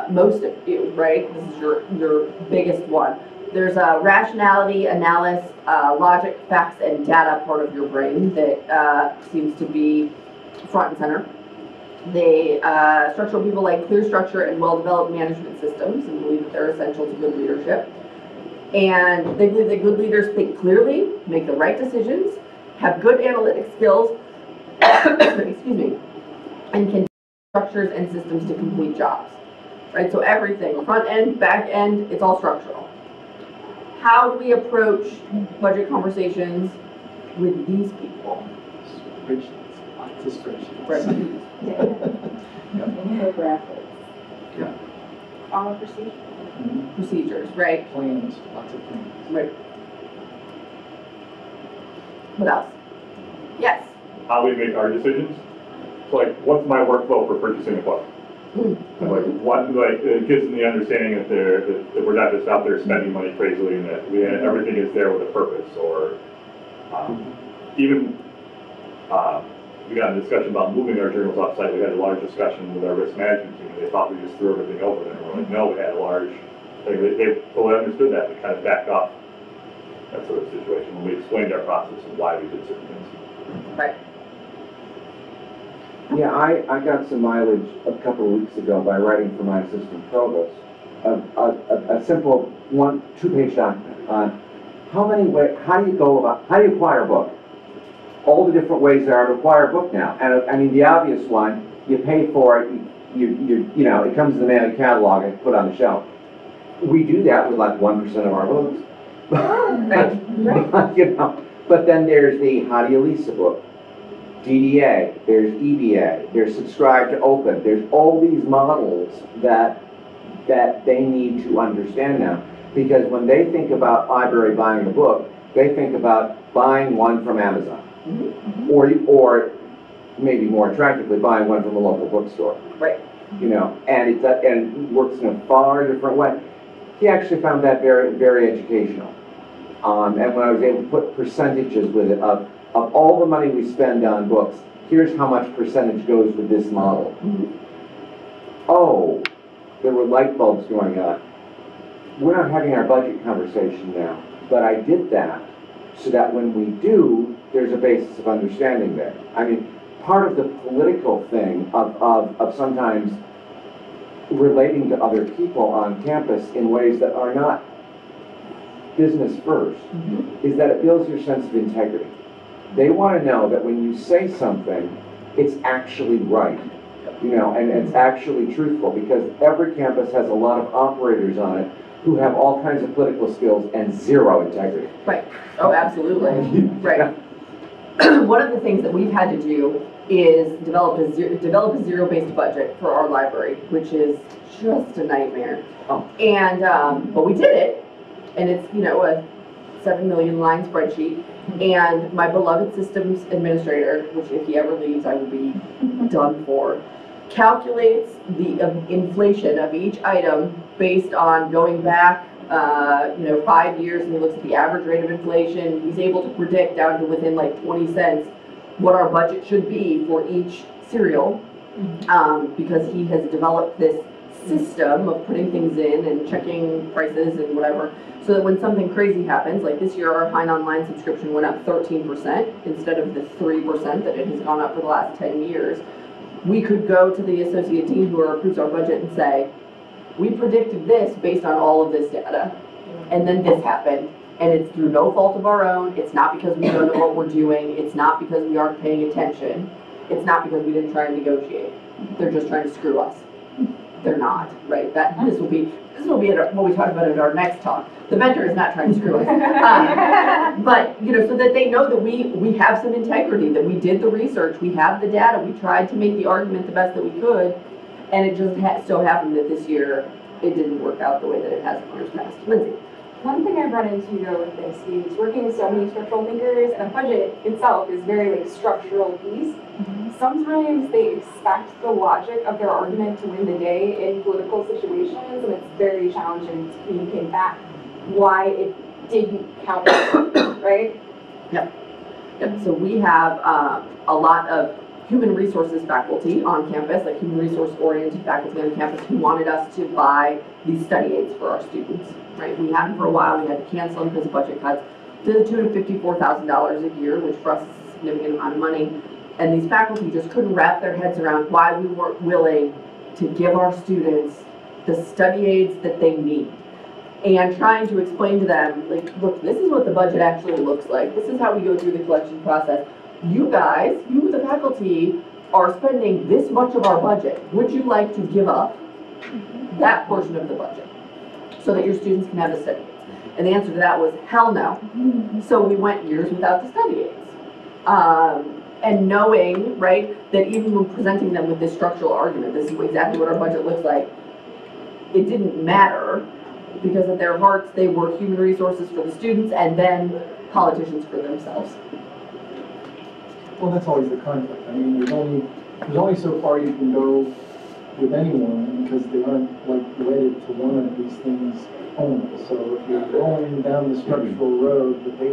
most of you, right? This is your biggest one. There's a rationality, analysis, logic, facts, and data part of your brain that seems to be front and center. They, structural people like clear structure and well-developed management systems and believe that they're essential to good leadership. And they believe that good leaders think clearly, make the right decisions, have good analytic skills, excuse me, and can use structures and systems to complete jobs. Right? So everything, front end, back end, it's all structural. How do we approach budget conversations with these people?
Spreadsheets, lots of spreadsheets.
Spreadsheets.
Infographics.
Yeah.
Follow procedure.
Procedures, right?
Plans, lots of plans.
Right. What else? Yes.
How we make our decisions. So like, what's my workflow for purchasing a book? Like, it gives them the understanding that that we're not just out there spending money crazily, and that everything is there with a purpose. Or even we got a discussion about moving our journals offsite. We had a large discussion with our risk management team. They thought we just threw everything over there. We're like, no, we had a large. They fully understood that. We kind of backed off that sort of situation when we explained our process and why we did certain things.
Right.
Yeah, I got some mileage a couple of weeks ago by writing for my assistant provost a simple 2-page document on how do you acquire a book? All the different ways there are to acquire a book now. And I mean, the obvious one, you pay for it, you know, it comes in the mail catalog and put on the shelf. We do that with like 1% of our books. Right. You know, but then there's the how do you lease a book? DDA, there's EBA, there's subscribe to open, there's all these models that they need to understand now. Because when they think about library buying a book, they think about buying one from Amazon. Or maybe more attractively, buying one from a local bookstore.
Right.
You know, and it works in a far different way. He actually found that very, very educational. And when I was able to put percentages with it of all the money we spend on books, here's how much percentage goes with this model. Oh, there were light bulbs going on. We're not having our budget conversation now, but I did that so that when we do, there's a basis of understanding there. I mean, part of the political thing of sometimes relating to other people on campus in ways that are not business first is that it builds your sense of integrity. They want to know that when you say something, it's actually right, you know, and it's actually truthful, because every campus has a lot of operators on it who have all kinds of political skills and zero integrity.
Right. Oh, absolutely. Right. One of the things that we've had to do is develop a zero-based budget for our library, which is just a nightmare.
Oh.
And but we did it, and it's, you know, a 7 million line spreadsheet. And my beloved systems administrator, which if he ever leaves, I will be done for, calculates the inflation of each item based on going back, you know, 5 years, and he looks at the average rate of inflation. He's able to predict down to within like 20 cents what our budget should be for each cereal, because he has developed this system of putting things in and checking prices and whatever, so that when something crazy happens, like this year our Hein Online subscription went up 13% instead of the 3% that it has gone up for the last 10 years, we could go to the associate dean who approves our budget and say, we predicted this based on all of this data, and then this happened, and it's through no fault of our own, it's not because we don't know what we're doing, it's not because we aren't paying attention, it's not because we didn't try and negotiate, they're just trying to screw us. They're not, right? This will be what we talk about in our next talk. The vendor is not trying to screw us. But, so that they know that we have some integrity, that we did the research, we have the data, we tried to make the argument the best that we could, and it just so happened that this year it didn't work out the way that it has in years past. Lindsay.
One thing I've run into though with this is working with so many structural thinkers, and the budget itself is very structural piece. Sometimes they expect the logic of their argument to win the day in political situations, and it's very challenging to communicate back why it didn't count, right?
Yep. So we have a lot of human resources faculty on campus, like human resource oriented faculty on campus, who wanted us to buy these study aids for our students, right? We had them for a while, we had to cancel them because of budget cuts, to the tune of $54,000 a year, which for us is a significant amount of money. And these faculty just couldn't wrap their heads around why we weren't willing to give our students the study aids that they need. And trying to explain to them, like, look, this is what the budget actually looks like. This is how we go through the collection process. You guys, you the faculty, are spending this much of our budget. Would you like to give up that portion of the budget so that your students can have the study aids? And the answer to that was, hell no. So we went years without the study aids. And knowing, right, that even when presenting them with this structural argument, this is exactly what our budget looks like, it didn't matter, because at their hearts they were human resources for the students and then politicians for themselves.
Well, that's always the conflict. I mean, there's only so far you can go with anyone because they aren't wedded to one of these things only. So if you're going down the structural road, but they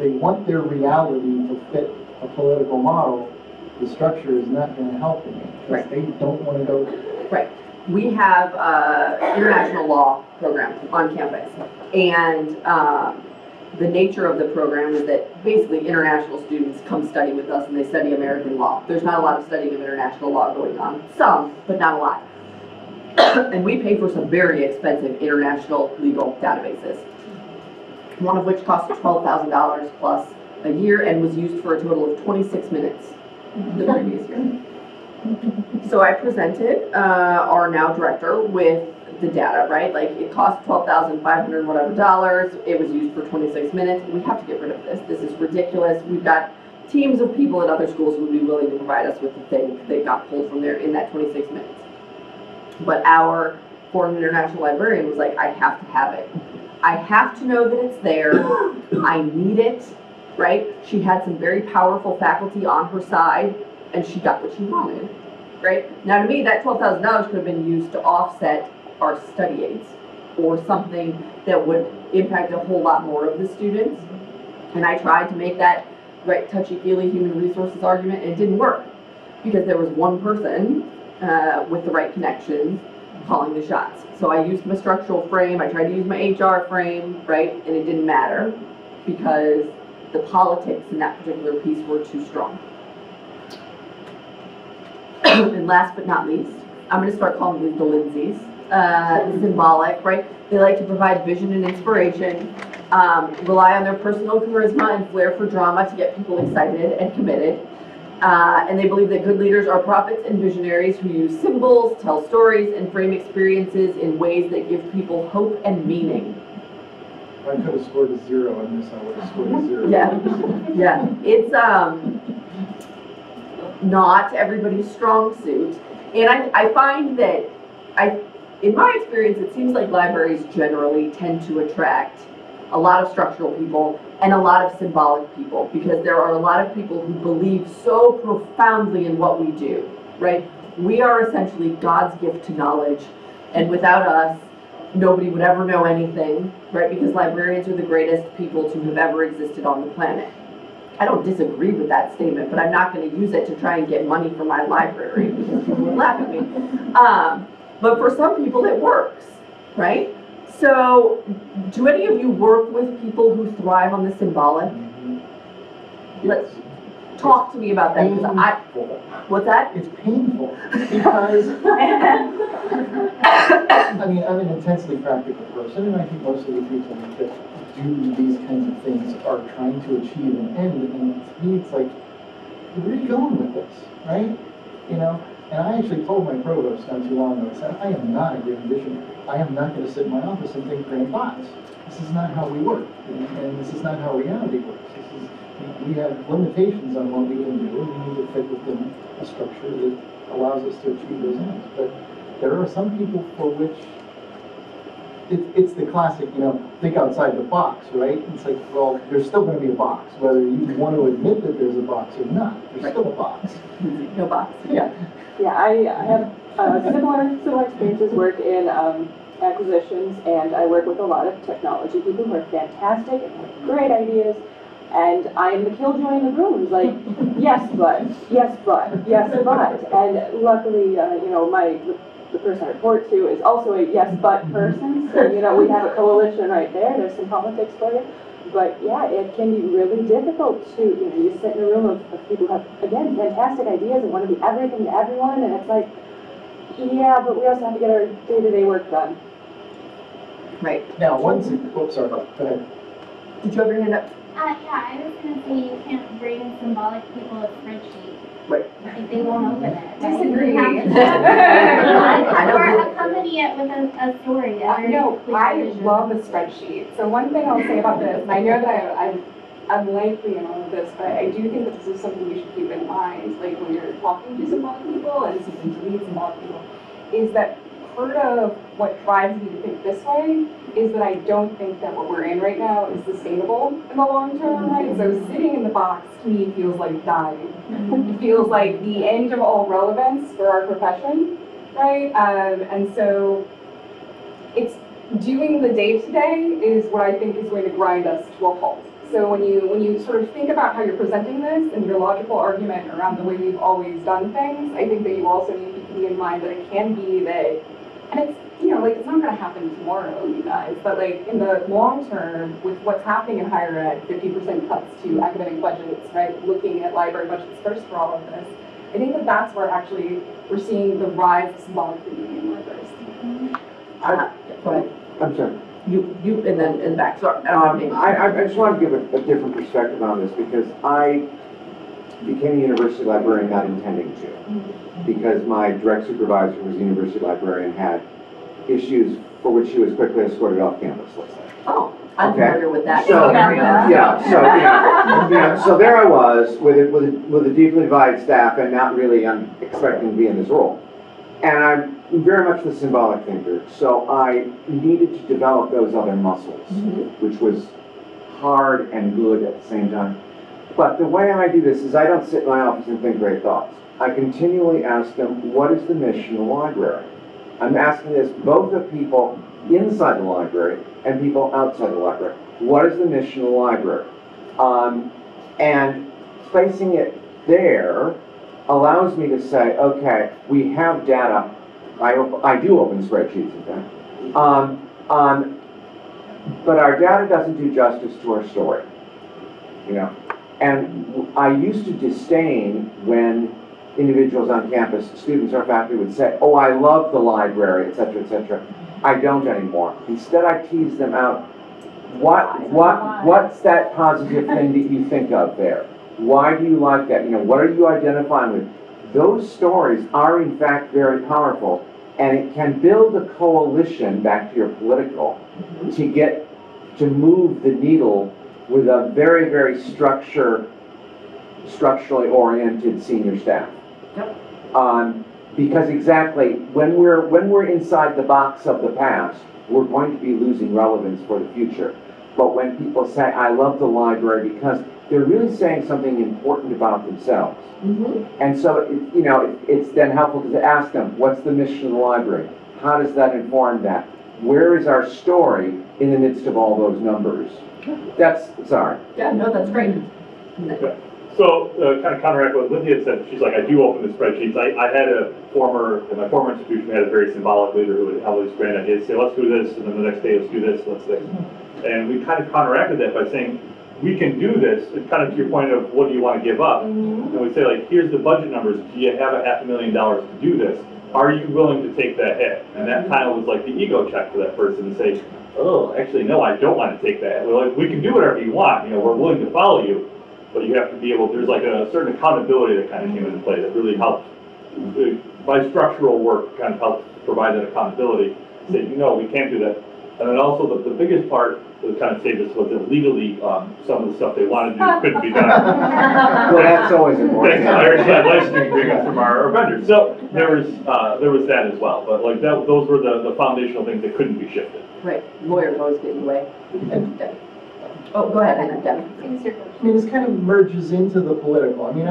want their reality to fit a political model, the structure is not going to help them because they don't want to go there.
Right. We have an international law program on campus, and the nature of the program is that basically international students come study with us and they study American law. There's not a lot of studying of international law going on. Some, but not a lot. And we pay for some very expensive international legal databases, one of which cost $12,000 plus a year and was used for a total of 26 minutes the previous year. So I presented our now director with the data, right? Like, it cost $12,500 whatever dollars. It was used for 26 minutes. We have to get rid of this. This is ridiculous. We've got teams of people at other schools who would be willing to provide us with the thing that got pulled from there in that 26 minutes. But our foreign international librarian was like, I have to have it. I have to know that it's there. I need it, right? She had some very powerful faculty on her side, and she got what she wanted, right? Now, to me, that $12,000 could have been used to offset our study aids or something that would impact a whole lot more of the students. And I tried to make that touchy-feely human resources argument, and it didn't work because there was one person with the right connections calling the shots. So I used my structural frame, I tried to use my HR frame, right? And it didn't matter because the politics in that particular piece were too strong. And last but not least, I'm going to start calling these the Lindsays. Symbolic, right? They like to provide vision and inspiration, rely on their personal charisma and flair for drama to get people excited and committed. And they believe that good leaders are prophets and visionaries who use symbols, tell stories, and frame experiences in ways that give people hope and meaning.
If I could have scored a 0 on this, I would have scored a 0.
Yeah. It's not everybody's strong suit. And I find that in my experience, it seems like libraries generally tend to attract a lot of structural people and a lot of symbolic people, because there are a lot of people who believe so profoundly in what we do, right? We are essentially God's gift to knowledge, and without us, nobody would ever know anything, right? Because librarians are the greatest people to have ever existed on the planet. I don't disagree with that statement, but I'm not going to use it to try and get money for my library because people would laugh at me. but for some people it works, right? So, do any of you work with people who thrive on the symbolic? Let's talk to me about that, because what's that?
It's painful, because, I mean, I'm an intensely practical person, and I think most of the people that do these kinds of things are trying to achieve an end, and to me, it's like, where are you going with this, right? You know, and I actually told my provost not too long ago, I said, I am not a grand visionary. I am not going to sit in my office and think grand thoughts. This is not how we work, and this is not how reality works. We have limitations on what we can do, and we need to fit within a structure that allows us to achieve those ends. But there are some people for which it's the classic, you know, think outside the box, right? It's like, well, there's still going to be a box, whether you want to admit that there's a box or not. There's still a box.
No box.
Yeah.
Yeah, I have similar experiences, work in acquisitions, and I work with a lot of technology people who are fantastic and have great ideas. And I'm the killjoy in the room who's like, yes, but, yes, but, yes, but. And luckily, you know, the person I report to is also a yes, but person. So, you know, we have a coalition right there. There's some politics for you. But yeah, it can be really difficult to, you know, you sit in a room of people who have, again, fantastic ideas and want to be everything to everyone. And it's like, yeah, but we also have to get our day-to-day work done.
Right.
Now, sorry, go ahead.
Did you have your hand up?
Yeah, I was going to say you can't bring symbolic people a spreadsheet.
Right.
Like they won't open it.
Disagree.
Or accompany it with a story.
No, I love a spreadsheet. So one thing I'll say about this, and I know that I'm unlikely in all of this, but I do think that this is something you should keep in mind, like when you're talking to symbolic people and seeking to lead symbolic people, is that part of what drives me to think this way is that I don't think that what we're in right now is sustainable in the long term, right? So sitting in the box to me feels like dying. It feels like the end of all relevance for our profession, right? And so it's doing the day-to-day is what I think is going to grind us to a halt. So when you sort of think about how you're presenting this and your logical argument around the way we've always done things, I think that you also need to keep in mind that it can be that, and it's, you know, like it's not going to happen tomorrow, you guys, but like in the long term, with what's happening in higher ed, 50% cuts to academic budgets, right, looking at library budgets first for all of this, I think that that's where actually we're seeing the rise of symbolic thinking in libraries.
Go ahead.
I'm sorry.
You, and then in the back. Sorry.
I just want to give a different perspective on this, because I became a university librarian not intending to, because my direct supervisor, who was a university librarian, had issues for which she was quickly escorted off campus, let's say.
Oh, I'm familiar with that.
So, so there I was with a deeply divided staff and not really expecting to be in this role. And I'm very much the symbolic thinker, so I needed to develop those other muscles, which was hard and good at the same time. But the way I do this is I don't sit in my office and think great thoughts. I continually ask them, what is the mission of the library? I'm asking this both of people inside the library and people outside the library. What is the mission of the library? And placing it there allows me to say, okay, we have data. I do open spreadsheets, in fact. But our data doesn't do justice to our story, you know. And I used to disdain when individuals on campus, students or faculty, would say, oh, I love the library, et cetera, et cetera. I don't anymore. Instead, I tease them out. What's that positive thing that you think of there? Why do you like that? You know, what are you identifying with? Those stories are, in fact, very powerful, and it can build a coalition, back to your political, to move the needle with a very, very structurally oriented senior staff. Yep. Because exactly, when we're inside the box of the past, we're going to be losing relevance for the future. But when people say, I love the library, because they're really saying something important about themselves. And so, you know, it's then helpful to ask them, what's the mission of the library? How does that inform that? Where is our story in the midst of all those numbers? Sorry.
Yeah, no, that's great.
So, kind of counteract what Lydia said, she's like, I do open the spreadsheets. I had in my former institution, we had a very symbolic leader who would have all these grand ideas, say, let's do this, and then the next day, let's do this, let's do this. And we kind of counteracted that by saying, we can do this, it's kind of to your point of what do you want to give up? And we say, like, here's the budget numbers, do you have $500,000 to do this? Are you willing to take that hit? And that kind of was like the ego check for that person to say, oh, actually, no, I don't want to take that. We're like, we can do whatever you want, we're willing to follow you. But you have to be able, there's like a certain accountability that kind of came into play that really helped. My structural work kind of helped provide that accountability. Say, we can't do that. And then also the biggest part that kind of saved us was that legally, some of the stuff they wanted to do couldn't be done.
Well, that's always important.
Thanks to Irish licensing agreements from our vendors. So there was that as well. But like those were the foundational things that couldn't be shifted.
Right, lawyers always get in the way. Oh, go ahead, Deb.
I mean, this kind of merges into the political. I mean,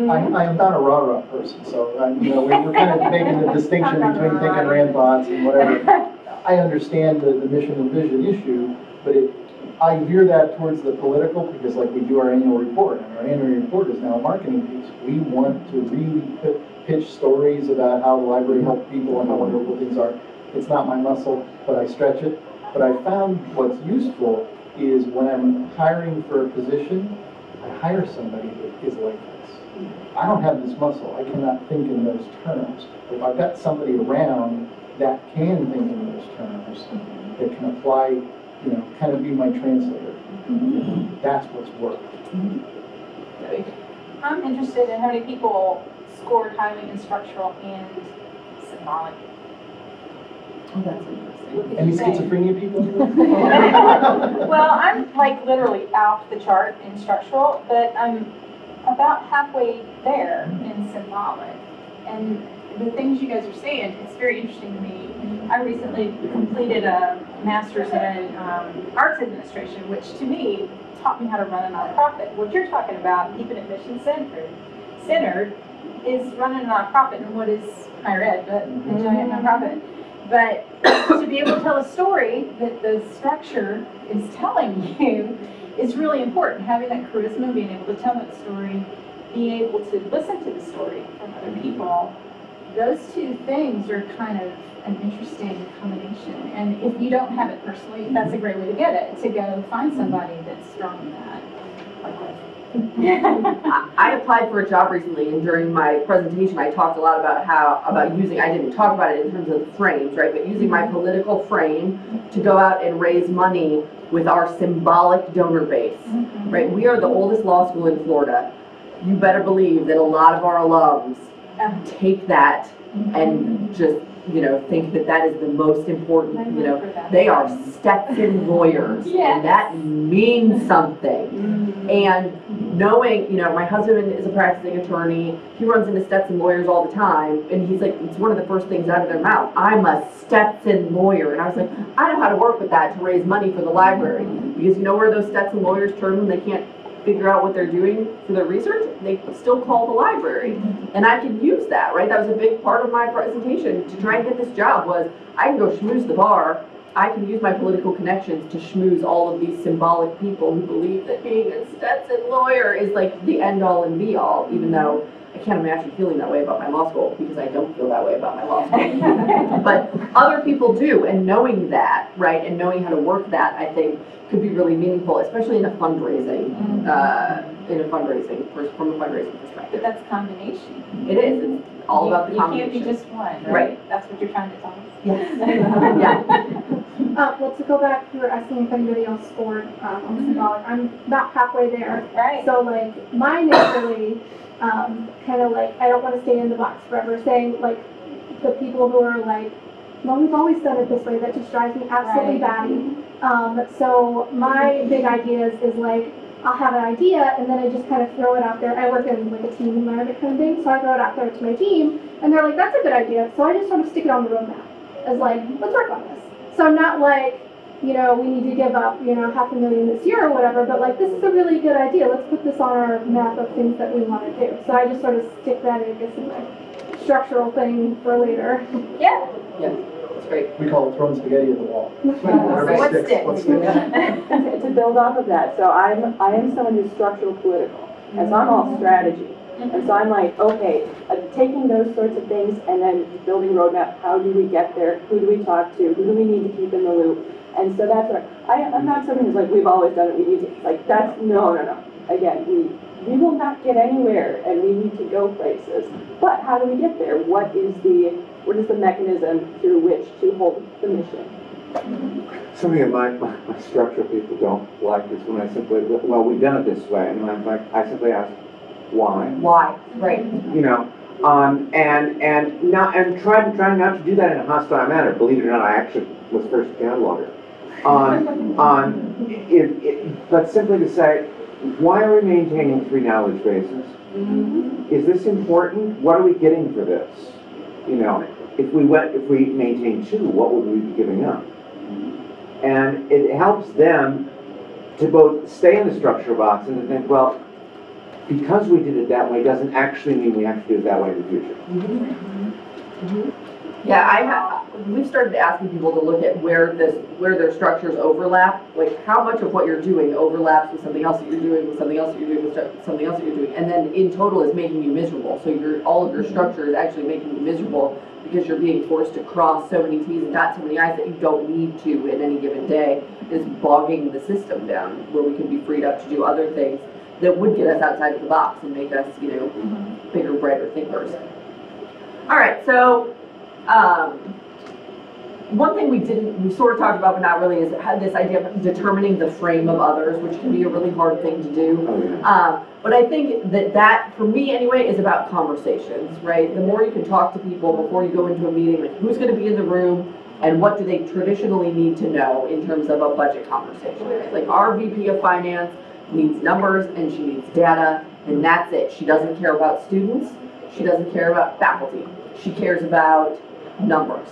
I am not a rah-rah person, so we're kind of making the distinction between thinking Rand bots and whatever. I understand the mission and vision issue, but I veer that towards the political because, like, we do our annual report, and our annual report is now a marketing piece. We want to really pitch stories about how the library helps people and how wonderful things are. It's not my muscle, but I stretch it. But I found what's useful is when I'm hiring for a position, I hire somebody that is like this. I don't have this muscle. I cannot think in those terms. If I've got somebody around that can think in those terms, that can apply, kind of be my translator, that's what's worked.
I'm interested in how many people scored highly in structural and symbolic.
Oh, that's interesting.
Any schizophrenia people?
Well, I'm like literally off the chart in structural, but I'm about halfway there in symbolic. And the things you guys are saying, it's very interesting to me. I recently completed a master's in arts administration, which to me taught me how to run a nonprofit. What you're talking about, keeping it mission centered, is running a nonprofit and what is higher ed, but a giant nonprofit. But to be able to tell a story that the structure is telling you is really important. Having that charisma, being able to tell that story, being able to listen to the story from other people, those two things are kind of an interesting combination. And if you don't have it personally, that's a great way to get it, to go find somebody that's strong in that.
I applied for a job recently, and during my presentation, I talked a lot about using, I didn't talk about it in terms of the frames, right, but using my political frame to go out and raise money with our symbolic donor base, right? We are the oldest law school in Florida. You better believe that a lot of our alums take that and just, think that that is the most important, they are Stetson lawyers, and that means something. And knowing, my husband is a practicing attorney, he runs into Stetson lawyers all the time, and he's like, it's one of the first things out of their mouth, I'm a Stetson lawyer. And I was like, I know how to work with that to raise money for the library, because you know where those Stetson lawyers turn when they can't figure out what they're doing for their research? They still call the library. And I can use that, right? That was a big part of my presentation to try and get this job was, I can go schmooze the bar, I can use my political connections to schmooze all of these symbolic people who believe that being a Stetson lawyer is like the end all and be all, even though I can't imagine feeling that way about my law school, because I don't feel that way about my law school. But other people do, and knowing that, right, and knowing how to work that, I think, could be really meaningful, especially in a fundraising, from a fundraising perspective.
But that's a combination.
It is. It's all about the combination.
You can't be just one, right?
Right.
That's what you're trying to tell us.
Yes. Yeah.
Well, to go back, you were asking if anybody else scored on symbolic. I'm about halfway there.
Right.
So, like, mine is really kind of like, I don't want to stay in the box forever, saying, like, the people who are like, well, we've always done it this way, that just drives me absolutely batty. So my big idea is like, I'll have an idea and then I just kind of throw it out there. I work in like a team environment kind of thing, so I throw it out there to my team and they're like, that's a good idea. So I just sort of stick it on the roadmap as like, let's work on this. So not like, we need to give up, $500,000 this year or whatever, but like, this is a really good idea. Let's put this on our map of things that we want to do. So I just sort of stick that, I guess, in my structural thing for later.
Yeah.
Yeah. That's great.
We call it throwing spaghetti at the wall.
What sticks?
To build off of that, so I am someone who's structural political. And so I'm all strategy. And so I'm like, okay, taking those sorts of things and then building roadmap, how do we get there? Who do we talk to? Who do we need to keep in the loop? And so that's what I'm not someone who's like, we've always done it, we need to, like, that's, no. Again, we will not get anywhere and we need to go places. But how do we get there? What is the mechanism through which to hold the mission?
Something that my structural people don't like is when I simply, well, we've done it this way, and I'm like, I simply ask, why?
Why? Right.
You know, and trying not to do that in a hostile manner. Believe it or not, I actually was first cataloger. But simply to say, why are we maintaining 3 knowledge bases? Is this important? What are we getting for this? You know, if we maintain 2, what would we be giving up? And it helps them to both stay in the structure box and to think, well, because we did it that way doesn't actually mean we have to do it that way in the future.
Yeah, we've started asking people to look at where their structures overlap, like how much of what you're doing overlaps with something else that you're doing, with something else that you're doing, with something else that you're doing, and then in total is making you miserable. So all of your structure is actually making you miserable because you're being forced to cross so many T's and dot so many I's that you don't need to in any given day. Is bogging the system down where we can be freed up to do other things that would get us outside of the box and make us, you know, bigger, brighter thinkers. All right, so one thing we sort of talked about but not really is had this idea of determining the frame of others, which can be a really hard thing to do.
Oh, yeah.
But I think that, for me anyway, is about conversations, right? The more you can talk to people before you go into a meeting, like who's going to be in the room and what do they traditionally need to know in terms of a budget conversation. Right? Like our VP of Finance needs numbers and she needs data, and that's it. She doesn't care about students. She doesn't care about faculty. She cares about numbers.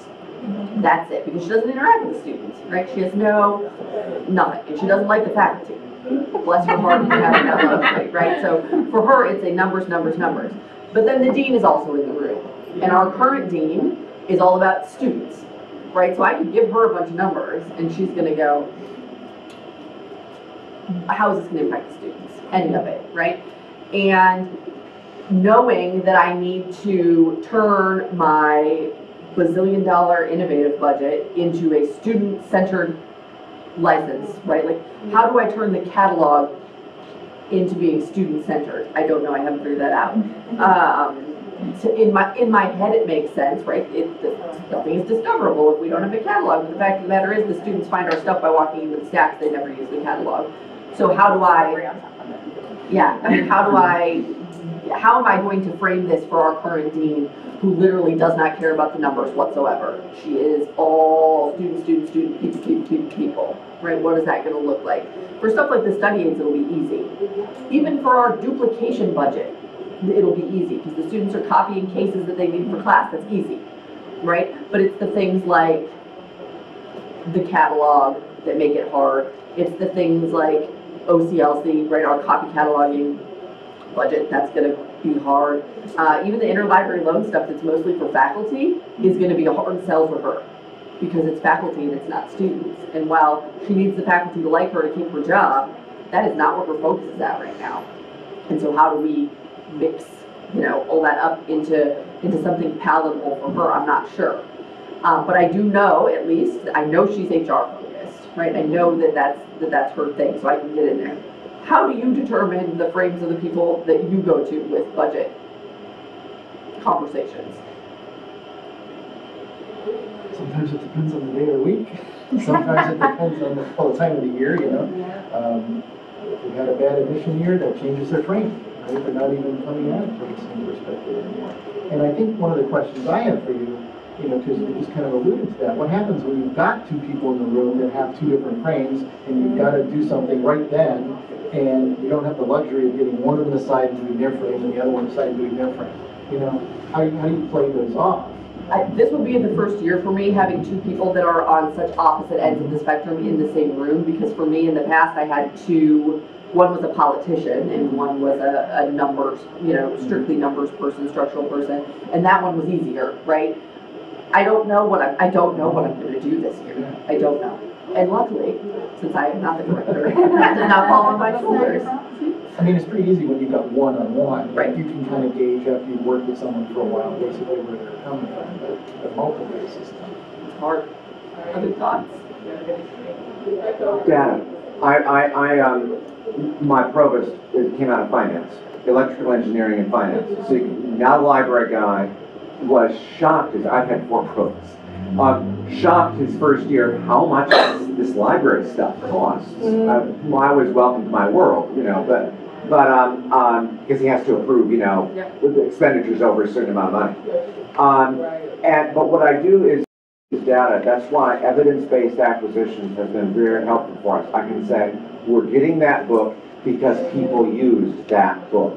That's it, because she doesn't interact with the students, right? She has nothing, and she doesn't like the faculty. Bless her heart for having that luxury, right? So for her, it's a numbers. But then the dean is also in the room, and our current dean is all about students, right? So I could give her a bunch of numbers, and she's going to go, how is this going to impact the students? Any of it, right? And knowing that I need to turn my bazillion-dollar innovative budget into a student-centered license, right? Like, how do I turn the catalog into being student-centered? I don't know. I haven't figured that out. So in my head, it makes sense, right? Nothing is discoverable if we don't have a catalog. But the fact of the matter is, the students find our stuff by walking into the stacks. They never use the catalog. So how do I? Yeah. I mean, how am I going to frame this for our current dean, who literally does not care about the numbers whatsoever? She is all student, people, right? What is that going to look like? For stuff like the study aids, it'll be easy. Even for our duplication budget, it'll be easy, because the students are copying cases that they need for class. That's easy, right? But it's the things like the catalog that make it hard. It's the things like OCLC, right? Our copy cataloging budget, that's going to be hard. Even the interlibrary loan stuff that's mostly for faculty is going to be a hard sell for her, because it's faculty and it's not students. And while she needs the faculty to like her to keep her job, that is not where her focus is at right now. And so how do we mix, all that up into something palatable for her? I'm not sure. But I do know, at least, I know she's HR focused, right? I know that's her thing, so I can get in there. How do you determine the frames of the people that you go to with budget conversations?
Sometimes it depends on the day of the week. Sometimes it depends on the time of the year, If we had a bad admission year, that changes their frame, right? They're not even coming at it from the same perspective anymore. And I think one of the questions I have for you, to just kind of alluded to that, what happens when you've got 2 people in the room that have 2 different frames, and you've got to do something right then, and you don't have the luxury of getting one on the side and doing their frame, and the other one on the side and doing their frame? How do you play those off?
This would be the first year for me having 2 people that are on such opposite ends of the spectrum in the same room, because for me in the past I had 2, one was a politician and one was a numbers, strictly numbers person, structural person, and that one was easier, right? I don't know what I'm going to do this year. I don't know. And luckily, since I am not the director, that does not fall on my shoulders.
I mean, it's pretty easy when you've got one-on-one.
Right.
You can kind of gauge after you've worked with someone for a while, basically where they're coming from, but multiple basis.
It's hard. Other thoughts?
Data. My provost came out of finance, electrical engineering and finance. So not a library guy, was shocked, as I've had 4 provosts, shocked his first year how much this library stuff costs. Well, I was welcome to my world, you know, but because he has to approve, you know, the expenditures over a certain amount of money. But what I do is data. That's why evidence-based acquisitions has been very helpful for us. I can say we're getting that book because people used that book.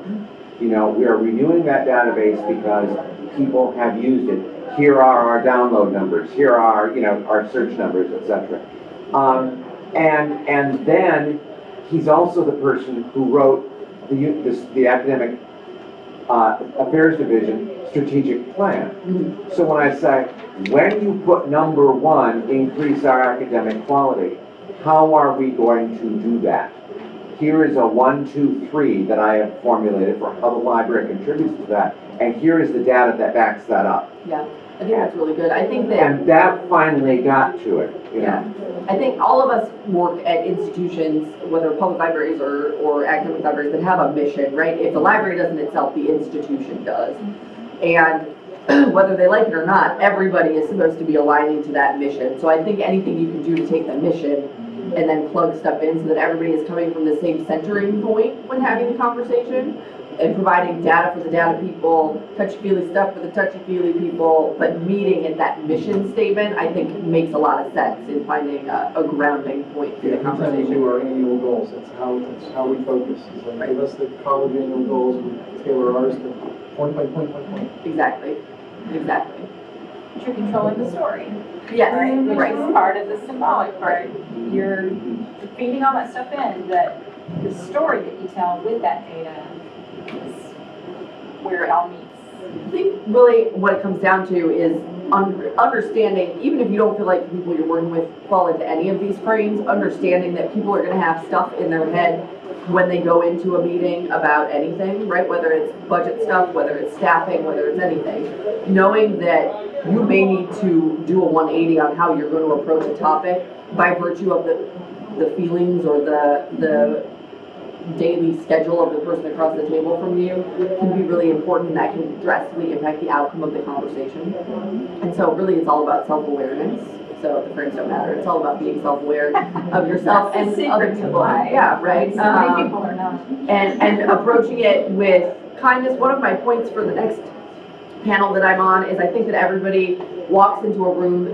You know, we are renewing that database because people have used it. Here are our download numbers. Here are, you know, our search numbers, etc. And then he's also the person who wrote the academic affairs division strategic plan. So when I say, when you put number 1, increase our academic quality, how are we going to do that? Here is a 1, 2, 3 that I have formulated for how the library contributes to that, and here is the data that backs that up.
Yeah, I think that's really good. I think that...
And that finally got to it, you know?
I think all of us work at institutions, whether public libraries or academic libraries, that have a mission, right? If the library doesn't itself, the institution does. And whether they like it or not, everybody is supposed to be aligning to that mission. So I think anything you can do to take the mission and then plug stuff in so that everybody is coming from the same centering point when having the conversation, and providing data for the data people, touchy-feely stuff for the touchy-feely people, but meeting at that mission statement, I think makes a lot of sense in finding a grounding point for the conversation.
We do our annual goals. That's how we focus. It's like, give us the college annual goals, we tailor ours to point by point by point.
Exactly. Exactly.
But you're controlling the story.
Yes,
Which
right.
is part of the symbolic part. You're feeding all that stuff in, that the story that you tell with that data is where it all meets.
I think really what it comes down to is understanding, even if you don't feel like the people you're working with fall into any of these frames, understanding that people are going to have stuff in their head when they go into a meeting about anything, right? Whether it's budget stuff, whether it's staffing, whether it's anything. Knowing that you may need to do a 180 on how you're going to approach a topic by virtue of the feelings or the daily schedule of the person across the table from you can be really important, and that can drastically impact the outcome of the conversation. And so really it's all about self-awareness. So the frames don't matter. It's all about being self-aware of yourself and other people. Yeah, right.
So many people are not.
And approaching it with kindness. One of my points for the next panel that I'm on is I think that everybody walks into a room,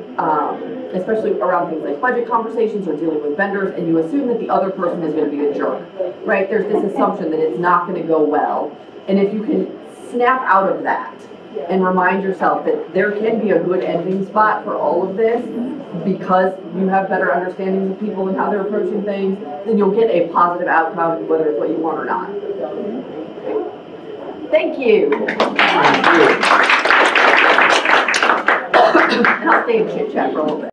especially around things like budget conversations or dealing with vendors, and you assume that the other person is going to be a jerk, right? There's this assumption that it's not going to go well. And if you can snap out of that and remind yourself that there can be a good ending spot for all of this because you have better understandings of people and how they're approaching things, then you'll get a positive outcome, whether it's what you want or not. Thank you. And I'll stay and chit chat for a little bit.